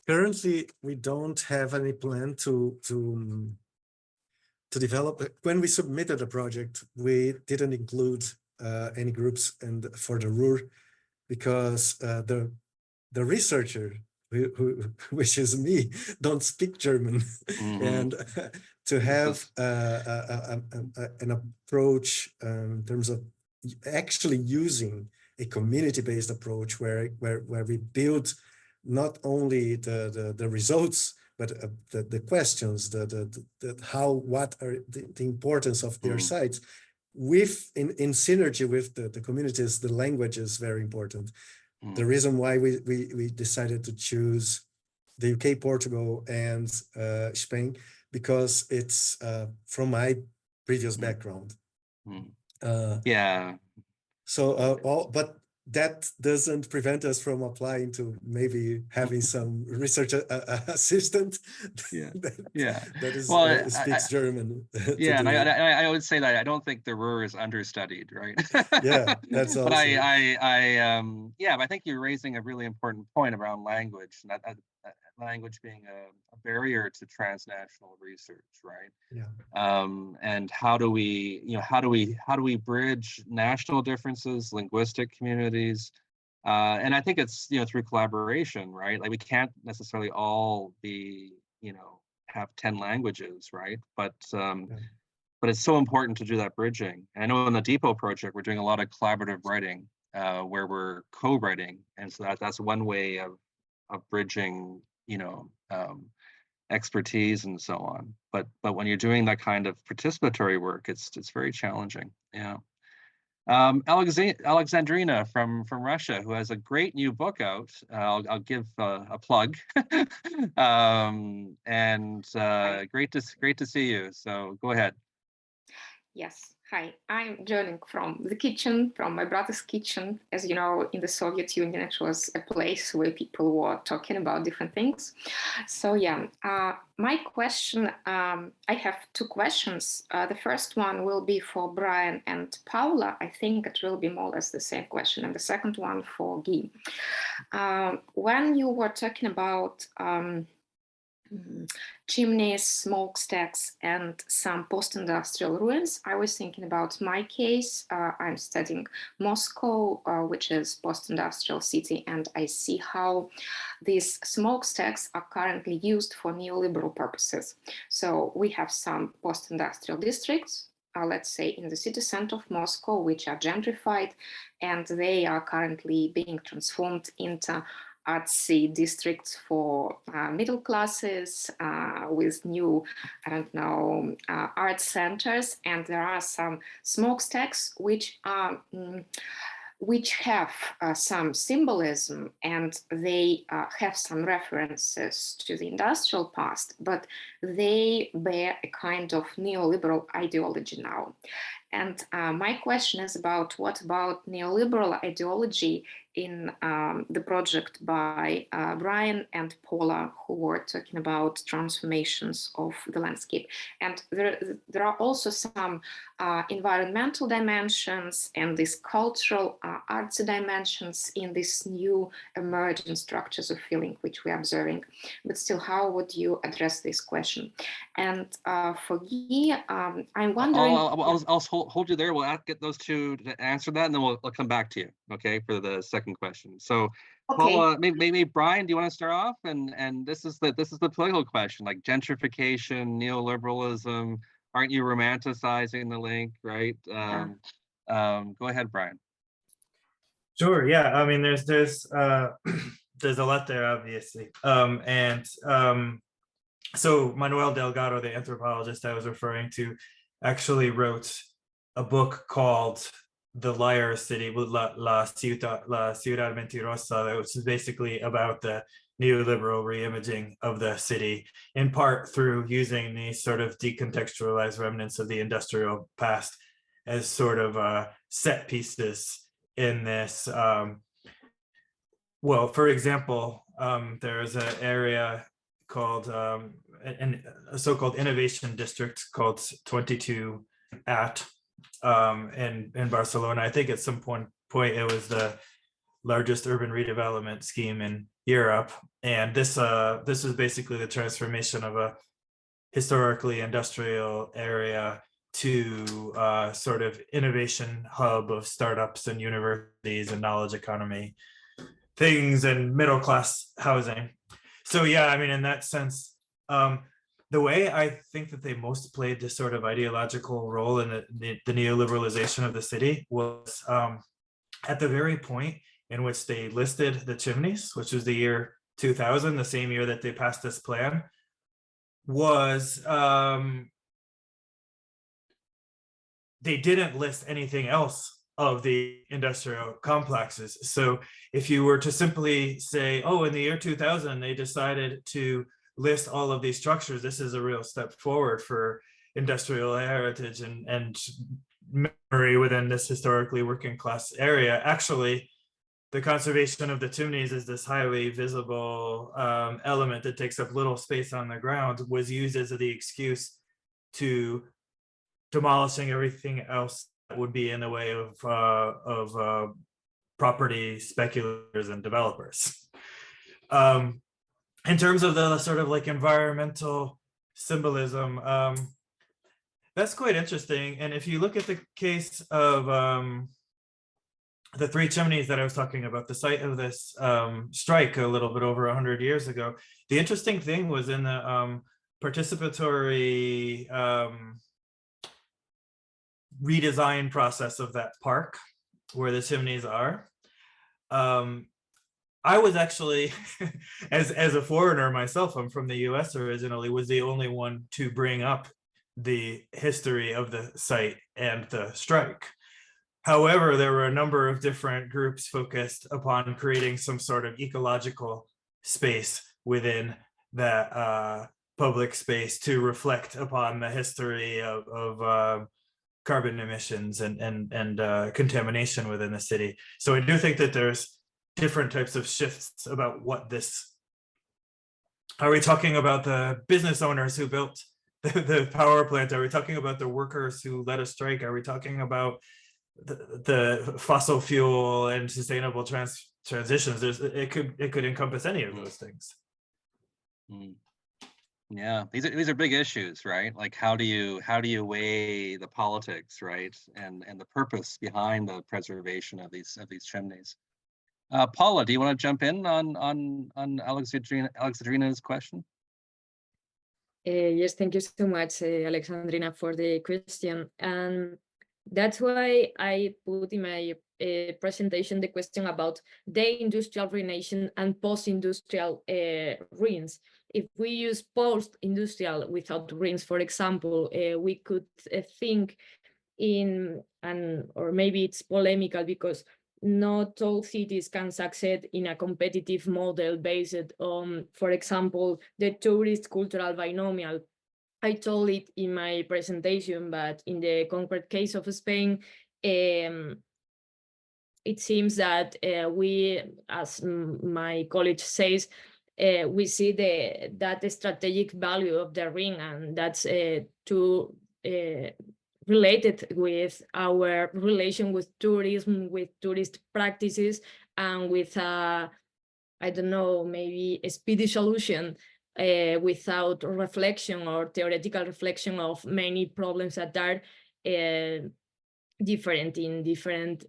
currently we don't have any plan to develop. When we submitted a project, we didn't include any groups and for the Ruhr, because the researcher, which is me, don't speak German, and to have an approach in terms of actually using a community-based approach where we build not only the results, but the questions, what are the importance of their sites, in synergy with the communities, the language is very important. The reason why we decided to choose the UK, Portugal, and Spain, because it's from my previous background. Yeah. So, but that doesn't prevent us from applying to maybe having some research assistant that is speaks German. Yeah, and I would say that I don't think the Ruhr is understudied, right? Yeah, that's also. But but I think you're raising a really important point around language, and that language being a barrier to transnational research, right? Yeah. And how do we bridge national differences, linguistic communities, and I think it's through collaboration, right? Like we can't necessarily all be have 10 languages, right? But it's so important to do that bridging. And I know in the Depot project we're doing a lot of collaborative writing, where we're co-writing, and so that's one way of bridging expertise and so on. But when you're doing that kind of participatory work, it's very challenging. Yeah. Alexandrina from Russia, who has a great new book out. I'll give a plug. Great to see you. So go ahead. Yes. Hi, I'm joining from the kitchen, from my brother's kitchen. As you know, in the Soviet Union, it was a place where people were talking about different things. So yeah, my question, I have two questions. The first one will be for Brian and Paula. I think it will be more or less the same question. And the second one for Guy. When you were talking about chimneys, smokestacks, and some post-industrial ruins, I was thinking about my case. I'm studying Moscow, which is post-industrial city, and I see how these smokestacks are currently used for neoliberal purposes. So we have some post-industrial districts, let's say in the city center of Moscow, which are gentrified, and they are currently being transformed into artsy districts for middle classes with new, I don't know, art centers. And there are some smokestacks which have some symbolism, and they have some references to the industrial past, but they bear a kind of neoliberal ideology now. And my question is about what about neoliberal ideology in the project by Brian and Paula, who were talking about transformations of the landscape. And there are also some environmental dimensions and these cultural artsy dimensions in these new emerging structures of feeling which we're observing. But still, how would you address this question? And for Guy, I'm wondering... I'll hold you there. We'll get those two to answer that, and then we'll come back to you, okay, for the second question. So, okay. Paula, maybe Brian, do you want to start off? And this is the political question, like gentrification, neoliberalism. Aren't you romanticizing the link, right? Go ahead, Brian. Sure. Yeah. I mean, there's a lot there, obviously. So Manuel Delgado, the anthropologist I was referring to, actually wrote a book called The Liar City, La Ciudad Mentirosa, which is basically about the neoliberal reimaging of the city, in part through using these sort of decontextualized remnants of the industrial past as sort of set pieces in this. Well, for example, there's an area called a so-called innovation district called 22 at in Barcelona. I think at some point it was the largest urban redevelopment scheme in Europe, and this is basically the transformation of a historically industrial area to sort of innovation hub of startups and universities and knowledge economy things and middle class housing. So yeah, I mean, in that sense, the way I think that they most played this sort of ideological role in the neoliberalization of the city was at the very point in which they listed the chimneys, which was the year 2000, the same year that they passed this plan. was they didn't list anything else of the industrial complexes. So if you were to simply say, oh, in the year 2000, they decided to list all of these structures, this is a real step forward for industrial heritage and memory within this historically working class area. Actually, the conservation of the chimneys is this highly visible element that takes up little space on the ground, was used as the excuse to demolishing everything else that would be in the way of property speculators and developers. In terms of the sort of like environmental symbolism, that's quite interesting. And if you look at the case of the three chimneys that I was talking about, the site of this strike a little bit over 100 years ago, the interesting thing was in the participatory redesign process of that park where the chimneys are. I was actually, as a foreigner myself, I'm from the US originally, was the only one to bring up the history of the site and the strike. However, there were a number of different groups focused upon creating some sort of ecological space within that public space to reflect upon the history of carbon emissions and contamination within the city. So I do think that there's different types of shifts about what this, are we talking about the business owners who built the power plant? Are we talking about the workers who led a strike? Are we talking about the fossil fuel and sustainable transitions? It could encompass any of those things. Yeah, these are big issues, right? Like how do you weigh the politics, right, and the purpose behind the preservation of these chimneys? Paula, do you want to jump in on Alexandrina's question? Yes, thank you so much, Alexandrina, for the question. And that's why I put in my presentation the question about deindustrial ruination and post-industrial ruins. If we use post-industrial without ruins, for example, we could think in, or maybe it's polemical because not all cities can succeed in a competitive model based on, for example, the tourist cultural binomial. I told it in my presentation, but in the concrete case of Spain, it seems that we, as my college says, we see that strategic value of the ring, and that's related with our relation with tourism, with tourist practices, and with I don't know, maybe a speedy solution without reflection or theoretical reflection of many problems that are different in different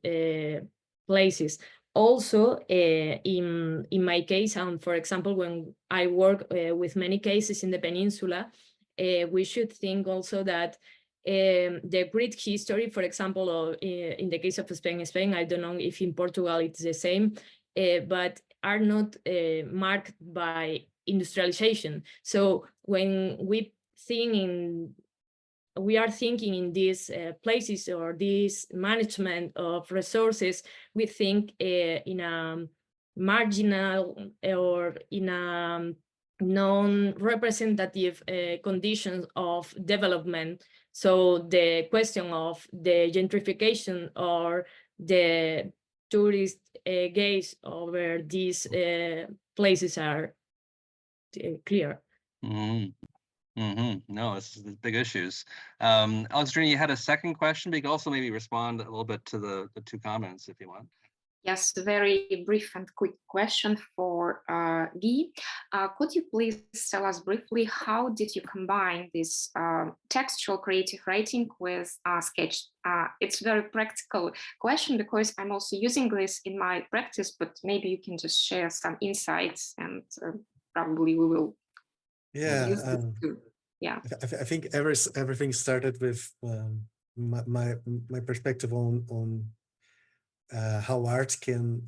places. Also, in my case, and for example, when I work with many cases in the peninsula, we should think also that the great history, for example, in the case of Spain, I don't know if in Portugal it's the same, but are not marked by industrialization. So when we are thinking in these places or this management of resources, we think in a marginal or in a non-representative conditions of development. So the question of the gentrification or the tourist gaze over these places are clear. No, this is big issues. Alexandrina, you had a second question, but you can also maybe respond a little bit to the two comments if you want. Yes, very brief and quick question for Guy. Could you please tell us briefly how did you combine this textual creative writing with sketch? It's a very practical question because I'm also using this in my practice, but maybe you can just share some insights and probably we will use this too. Yeah, I think everything started with my perspective on how art can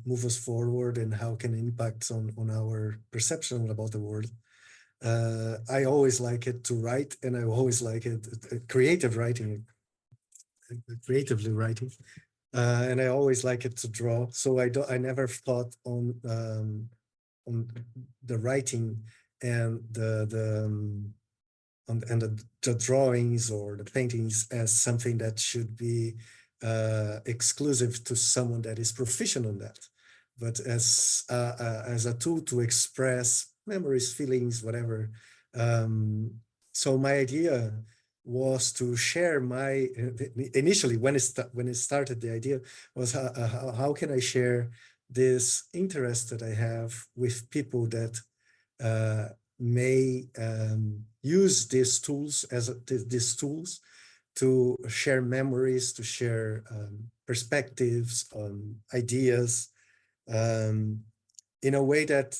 move us forward and how can impact on our perception about the world. I always like it to write, and I always like it creative writing, creatively writing, and I always like it to draw. So I never thought on the writing and the drawings or the paintings as something that should be exclusive to someone that is proficient on that, but as a tool to express memories, feelings, whatever. So my idea was to share my initially when it started, the idea was how can I share this interest that I have with people that may use these tools these tools to share memories, to share perspectives, ideas, in a way that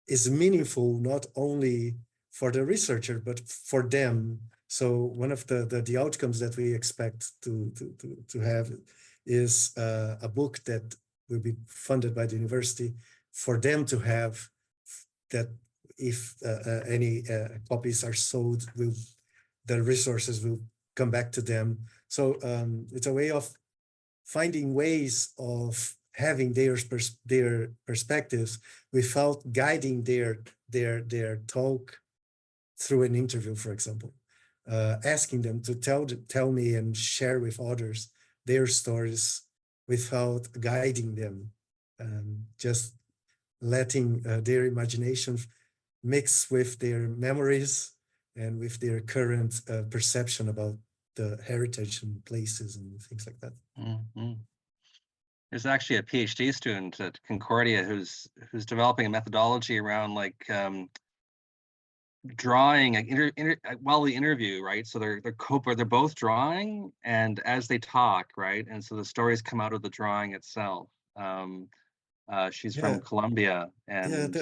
is meaningful not only for the researcher but for them. So one of the outcomes that we expect to have is a book that will be funded by the university for them to have, that if any copies are sold, the resources will come back to them. So it's a way of finding ways of having their perspectives without guiding their talk through an interview, for example, asking them to tell me and share with others their stories without guiding them, just letting their imagination mix with their memories and with their current perception about the heritage and places and things like that. Mm-hmm. There's actually a PhD student at Concordia who's developing a methodology around like drawing while the interview, right? So they're both drawing, and as they talk, right? And so the stories come out of the drawing itself. She's from Colombia, and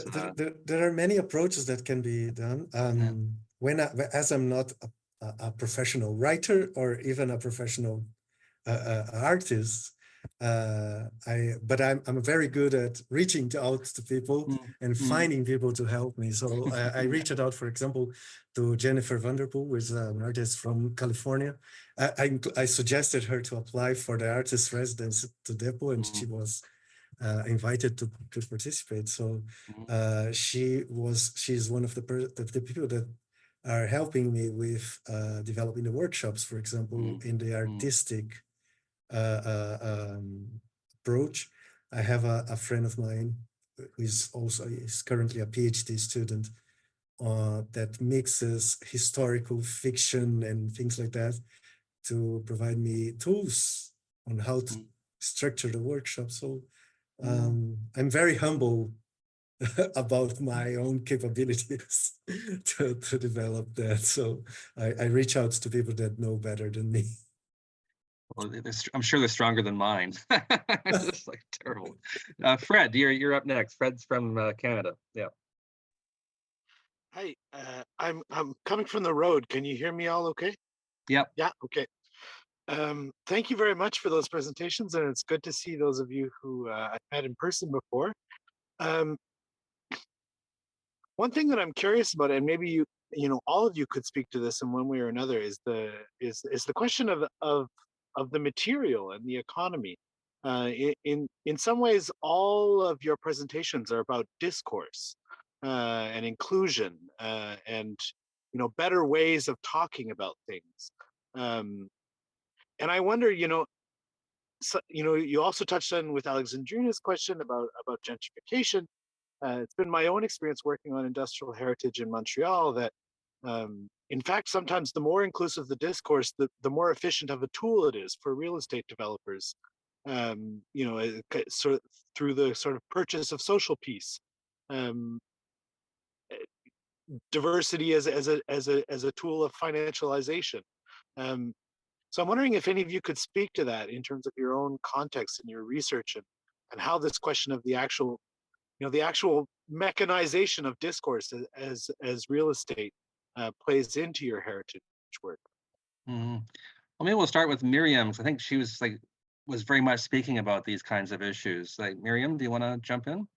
there are many approaches that can be done. As I'm not a professional writer or even a professional artist, but I'm very good at reaching out to people and finding people to help me. So I reached out, for example, to Jennifer Vanderpool, who is an artist from California. I suggested her to apply for the artist residence to DEPO, and she was invited to participate. So she's one of the people that are helping me with developing the workshops, for example, in the artistic approach. I have a friend of mine who is currently a PhD student that mixes historical fiction and things like that to provide me tools on how to structure the workshop. So I'm very humble about my own capabilities to develop that. So I reach out to people that know better than me. Well, I'm sure they're stronger than mine. It's like terrible. Fred, you're up next. Fred's from Canada. Yeah. Hi, I'm coming from the road. Can you hear me all okay? Yep. Yeah, okay. Thank you very much for those presentations, and it's good to see those of you who I've met in person before. One thing that I'm curious about, and maybe you know all of you could speak to this in one way or another, is the question of the material and the economy. In some ways, all of your presentations are about discourse and inclusion and better ways of talking about things. And I wonder, so, you also touched on with Alexandrina's question about gentrification. It's been my own experience working on industrial heritage in Montreal that, in fact, sometimes the more inclusive the discourse, the more efficient of a tool it is for real estate developers. Sort of through the sort of purchase of social peace, diversity as a tool of financialization. So I'm wondering if any of you could speak to that in terms of your own context and your research, and how this question of the actual mechanization of discourse as real estate plays into your heritage work. Well, maybe we'll start with Myriam, because I think she was very much speaking about these kinds of issues. Like, Myriam, do you want to jump in?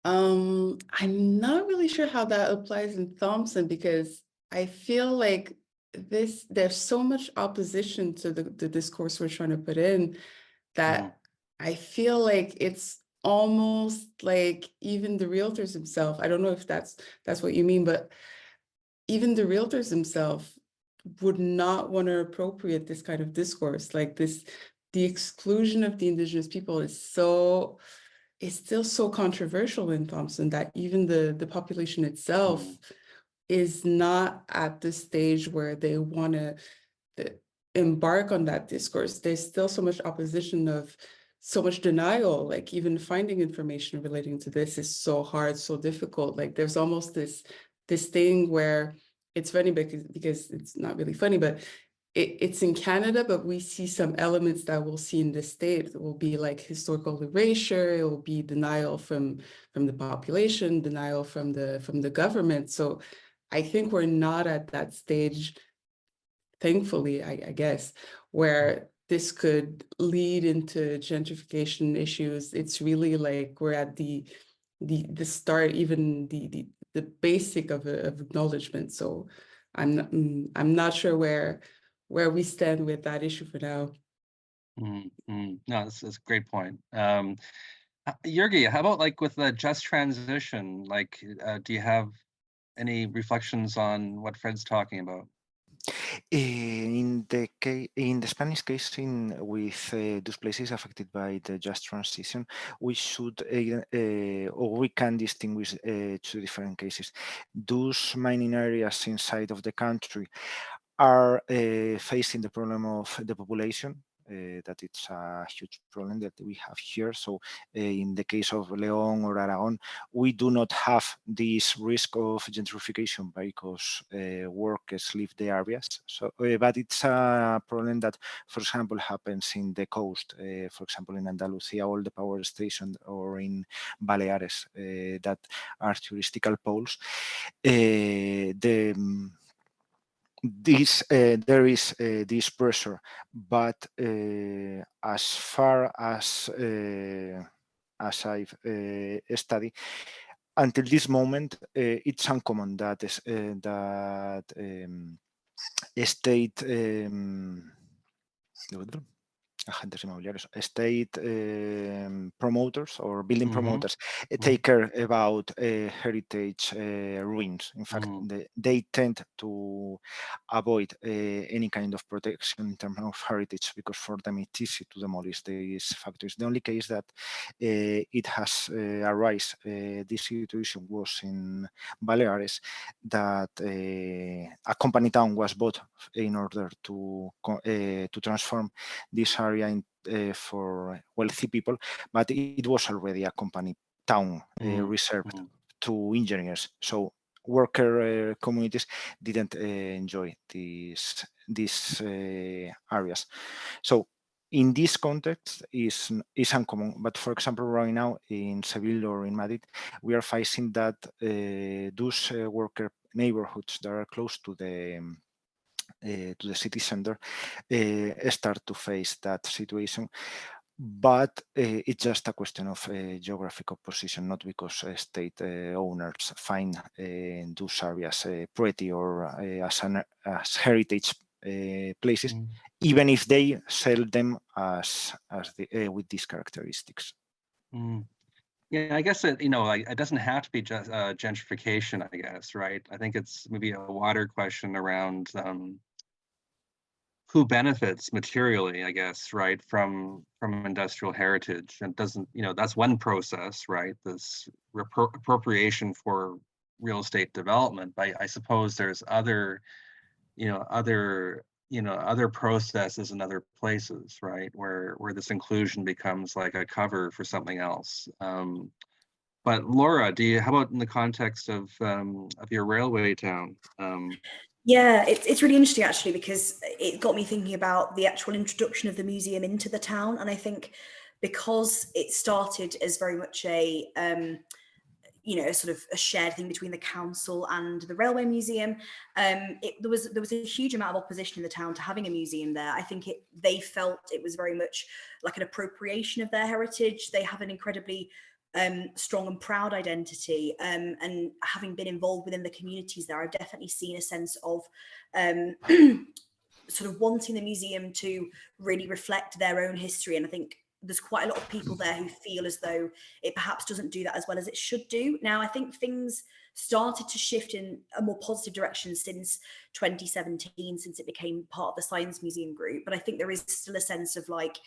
I'm not really sure how that applies in Thompson, because I feel like there's so much opposition to the discourse we're trying to put in that I feel like it's almost like even the realtors themselves, I don't know if that's what you mean, but even the realtors themselves would not want to appropriate this kind of discourse. Like this, the exclusion of the Indigenous people is still so controversial in Thompson that even the population itself is not at the stage where they want to embark on that discourse. There's still so much opposition, of so much denial, like even finding information relating to this is so hard, so difficult. Like there's almost this thing where it's funny because it's not really funny, but it's in Canada, but we see some elements that we'll see in the States. It will be like historical erasure, it will be denial from the population, denial from the government. So I think we're not at that stage, thankfully, I guess, where this could lead into gentrification issues. It's really like we're at the start, even the basic of acknowledgement. So I'm not sure where we stand with that issue for now. No, that's a great point. Jorge, how about like with the just transition? Like, do you have any reflections on what Fred's talking about? In the Spanish case, with those places affected by the just transition, we should or we can distinguish two different cases. Those mining areas inside of the country are facing the problem of the population. That it's a huge problem that we have here. So in the case of León or Aragon, we do not have this risk of gentrification because workers leave the areas. So, but it's a problem that, for example, happens in the coast. For example, in Andalusia, all the power stations, or in Baleares that are touristical poles. There is this pressure, but as far as I've studied, until this moment, it's uncommon that state agentes inmobiliarios, state promoters or building promoters take care about heritage ruins. In fact, they tend to avoid any kind of protection in terms of heritage, because for them it's easy to demolish these factories. The only case that it has arisen, this situation was in Baleares, that a company town was bought in order to transform this area for wealthy people, but it was already a company town reserved to engineers. So worker communities didn't enjoy these areas. So in this context is uncommon. But for example, right now in Seville or in Madrid, we are facing that those worker neighborhoods that are close to the city center start to face that situation. But it's just a question of geographical position, not because state owners find those areas pretty or as heritage places, even if they sell them as with these characteristics. Yeah, I guess it doesn't have to be just gentrification, I guess, right? I think it's maybe a wider question around who benefits materially, I guess, right, from industrial heritage. And doesn't, that's one process, right? This appropriation for real estate development. But I suppose there's other processes in other places, right, where this inclusion becomes like a cover for something else. But Laura, how about in the context of your railway town? Yeah, it's really interesting actually, because it got me thinking about the actual introduction of the museum into the town. And I think because it started as very much a sort of a shared thing between the council and the railway museum, there was a huge amount of opposition in the town to having a museum there. I think they felt it was very much like an appropriation of their heritage. They have an incredibly strong and proud identity, and having been involved within the communities there, I've definitely seen a sense of sort of wanting the museum to really reflect their own history. And I think there's quite a lot of people there who feel as though it perhaps doesn't do that as well as it should do. Now, I think things started to shift in a more positive direction since 2017, since it became part of the Science Museum group. But I think there is still a sense of like,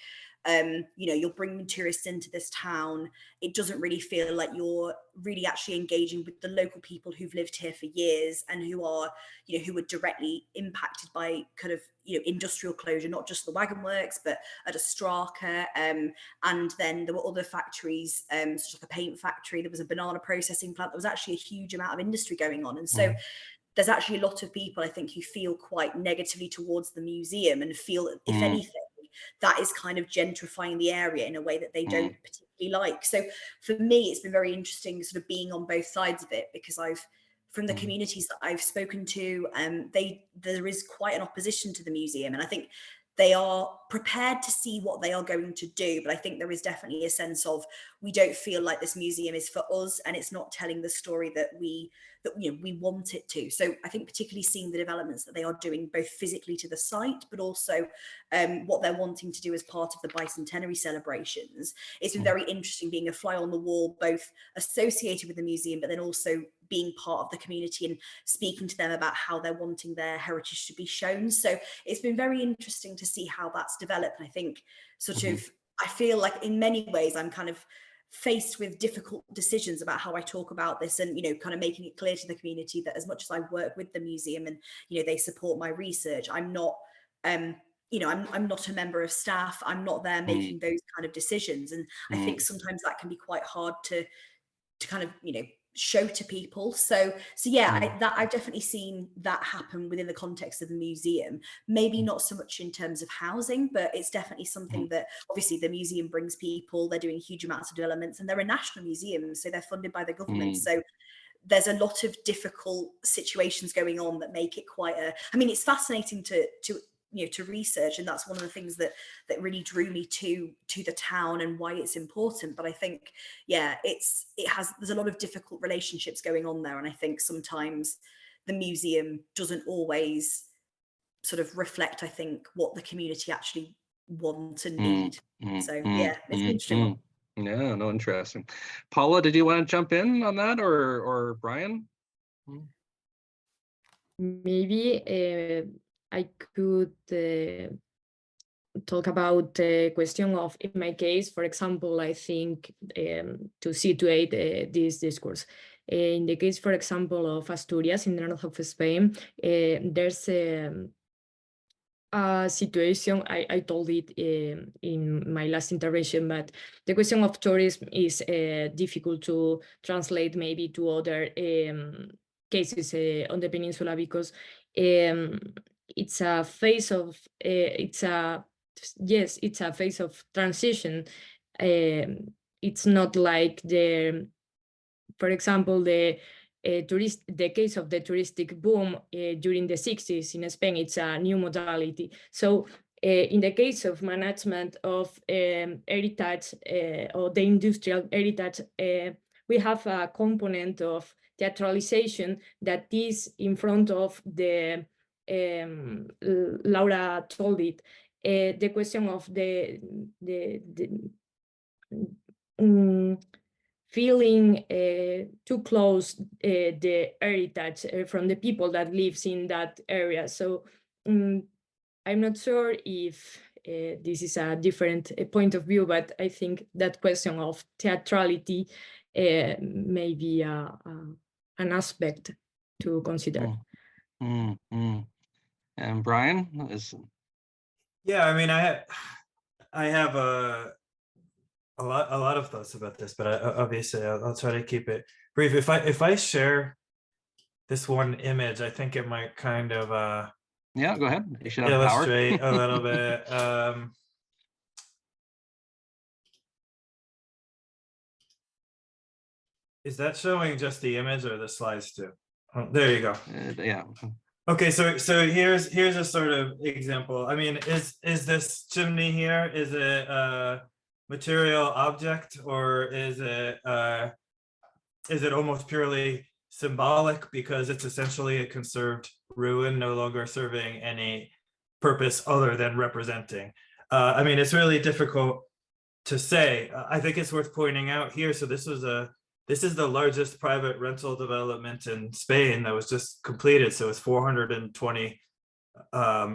you know, you're bringing tourists into this town. It doesn't really feel like you're really actually engaging with the local people who've lived here for years and who are, you know, who were directly impacted by kind of, you know, industrial closure, not just the wagon works, but at a Straka. And then there were other factories, such as the paint factory. There was a banana processing plant. There was actually a huge amount of industry going on. And so there's actually a lot of people, I think, who feel quite negatively towards the museum and feel, if anything, that is kind of gentrifying the area in a way that they don't particularly like. So for me, it's been very interesting sort of being on both sides of it, because from the communities that I've spoken to, there is quite an opposition to the museum. And I think they are prepared to see what they are going to do. But I think there is definitely a sense of, we don't feel like this museum is for us, and it's not telling the story that we want it to. So I think particularly seeing the developments that they are doing both physically to the site, but also what they're wanting to do as part of the bicentenary celebrations. It's been very interesting being a fly on the wall, both associated with the museum, but then also being part of the community and speaking to them about how they're wanting their heritage to be shown. So it's been very interesting to see how that's developed. And I think I feel like in many ways I'm kind of faced with difficult decisions about how I talk about this, and, you know, kind of making it clear to the community that as much as I work with the museum and, you know, they support my research, I'm not, you know, I'm not a member of staff. I'm not there making those kind of decisions. And I think sometimes that can be quite hard to kind of, you know, show to people. So yeah, I've definitely seen that happen within the context of the museum. Maybe not so much in terms of housing, but it's definitely something that obviously the museum brings people. They're doing huge amounts of developments, and they're a national museum, so they're funded by the government. So there's a lot of difficult situations going on that make it quite I mean, it's fascinating to you know, to research, and that's one of the things that really drew me to the town and why it's important. But I think, yeah, there's a lot of difficult relationships going on there, and I think sometimes the museum doesn't always sort of reflect, I think, what the community actually want and need. So yeah, it's an interesting one. Yeah, no, interesting. Paula, did you want to jump in on that, or Brian? Maybe I could talk about the question of, in my case, for example, I think to situate this discourse. In the case, for example, of Asturias in the north of Spain, there's a situation, I told it in my last intervention, but the question of tourism is difficult to translate maybe to other cases on the peninsula, because it's a phase of it's a phase of transition. It's not like for example, the case of the touristic boom during the 60s in Spain. It's a new modality. So in the case of management of heritage or the industrial heritage, we have a component of theatralization that is in front of the Laura told it, the question of the feeling too close the heritage from the people that lives in that area. So I'm not sure if this is a different point of view, but I think that question of theatrality may be an aspect to consider. And Brian is. Yeah, I mean, I have a lot of thoughts about this, but obviously I'll try to keep it brief. If I share this one image, I think it might kind of yeah, go ahead. You should have illustrate power. a little bit. Is that showing just the image or the slides too? Oh, there you go. Yeah. Okay, so here's a sort of example. I mean, is this chimney here? Is it material object, or is it almost purely symbolic because it's essentially a conserved ruin, no longer serving any purpose other than representing? I mean, it's really difficult to say. I think it's worth pointing out here. So this is the largest private rental development in Spain that was just completed. So it's 420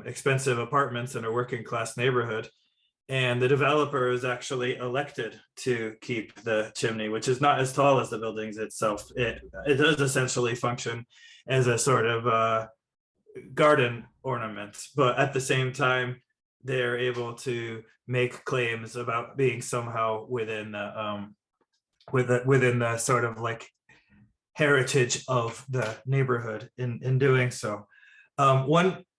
expensive apartments in a working class neighborhood. And the developer is actually elected to keep the chimney, which is not as tall as the buildings itself. It does essentially function as a sort of garden ornament, but at the same time, they're able to make claims about being somehow within the sort of like heritage of the neighborhood in doing so.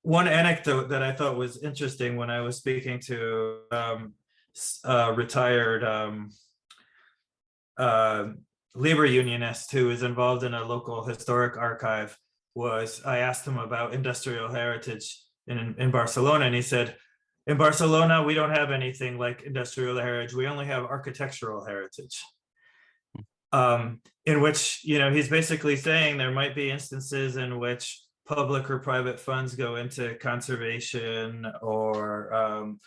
One anecdote that I thought was interesting when I was speaking to retired labor unionist who is involved in a local historic archive was I asked him about industrial heritage in Barcelona, and he said, in Barcelona, we don't have anything like industrial heritage. We only have architectural heritage. In which, you know, he's basically saying there might be instances in which public or private funds go into conservation or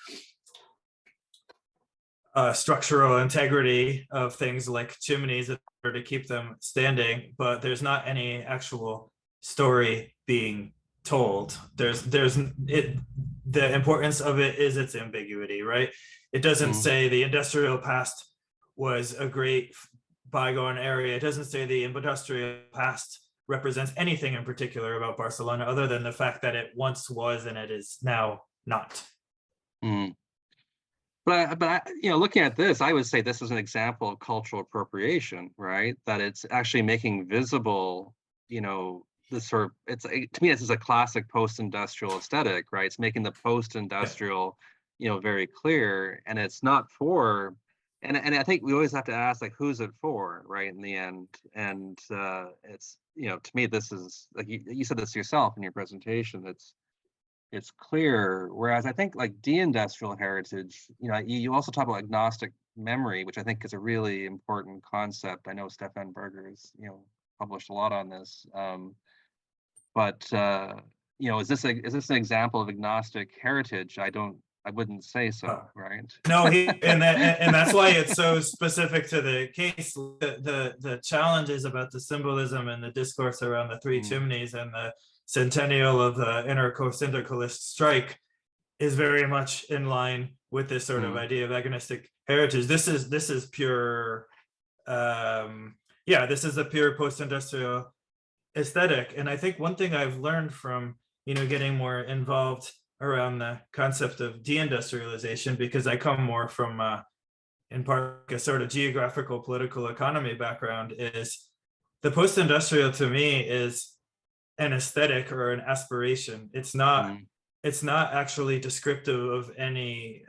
structural integrity of things like chimneys in order to keep them standing, but there's not any actual story being told. The importance of it is its ambiguity, right? It doesn't say the industrial past was a great bygone area. It doesn't say the industrial past represents anything in particular about Barcelona other than the fact that it once was and it is now not. But you know, looking at this, I would say this is an example of cultural appropriation, right? That it's actually making visible, you know, this sort of, to me, this is a classic post-industrial aesthetic, right? It's making the post-industrial, you know, very clear, and it's not for, and I think we always have to ask, like, who's it for, right? In the end, and it's, you know, to me, this is like you said this yourself in your presentation. It's clear. Whereas I think like deindustrial heritage, you know, you also talk about agnostic memory, which I think is a really important concept. I know Stefan Berger's, you know, published a lot on this. But you know, is this an example of agnostic heritage? I wouldn't say so, right? No, and that's why it's so specific to the case. The challenges about the symbolism and the discourse around the three chimneys and the centennial of the syndicalist strike is very much in line with this sort of idea of agnostic heritage. This is pure, this is a pure post-industrial aesthetic. And I think one thing I've learned from, you know, getting more involved around the concept of deindustrialization, because I come more from in part a sort of geographical political economy background, is the post-industrial to me is an aesthetic or an aspiration. It's not actually descriptive of any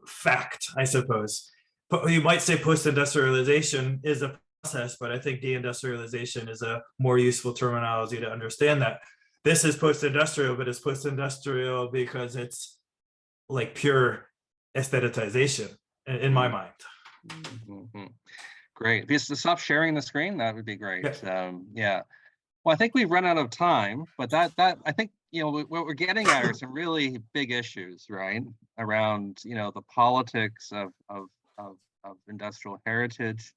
fact, I suppose. But you might say post-industrialization is a process, but I think deindustrialization is a more useful terminology to understand that. This is post-industrial, but it's post-industrial because it's like pure aestheticization in my mind. Great. If you just stop sharing the screen, that would be great. Yeah. Well, I think we've run out of time, but that I think, you know, what we're getting at are some really big issues, right? Around, you know, the politics of industrial heritage,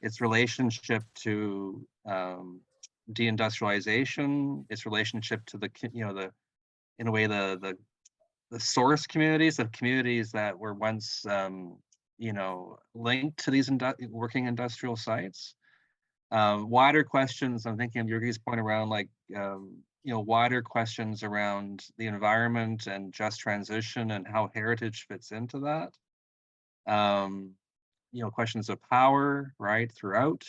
its relationship to deindustrialization, its relationship to the, you know, in a way, the source communities, the communities that were once, you know, linked to these working industrial sites. Wider questions, I'm thinking of Jurgi's point around, like, you know, wider questions around the environment and just transition and how heritage fits into that. You know, questions of power, right, throughout.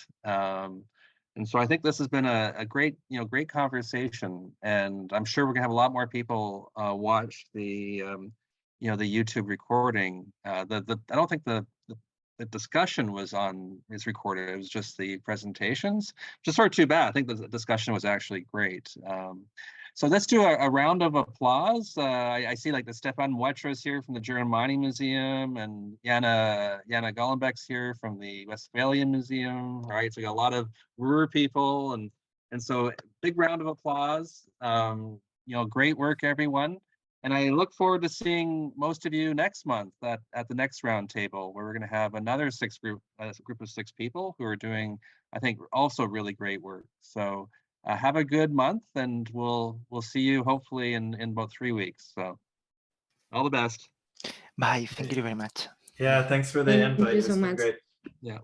And so I think this has been a great, you know, great conversation, and I'm sure we're gonna have a lot more people watch the, you know, the YouTube recording. I don't think the discussion is recorded. It was just the presentations. Just sort of too bad. I think the discussion was actually great. So let's do a round of applause. I see like the Stefan Wetras here from the German Mining Museum, and Jana Gollenbeck's here from the Westphalian Museum. All right, so we got a lot of Ruhr people, and so big round of applause. You know, great work, everyone. And I look forward to seeing most of you next month at the next roundtable, where we're going to have another group of 6 people who are doing, I think, also really great work. So have a good month, and we'll see you hopefully in about 3 weeks. So all the best. Bye. Thank you very much. Yeah, thanks for the Thank invite. you It's so been much. great. Yeah.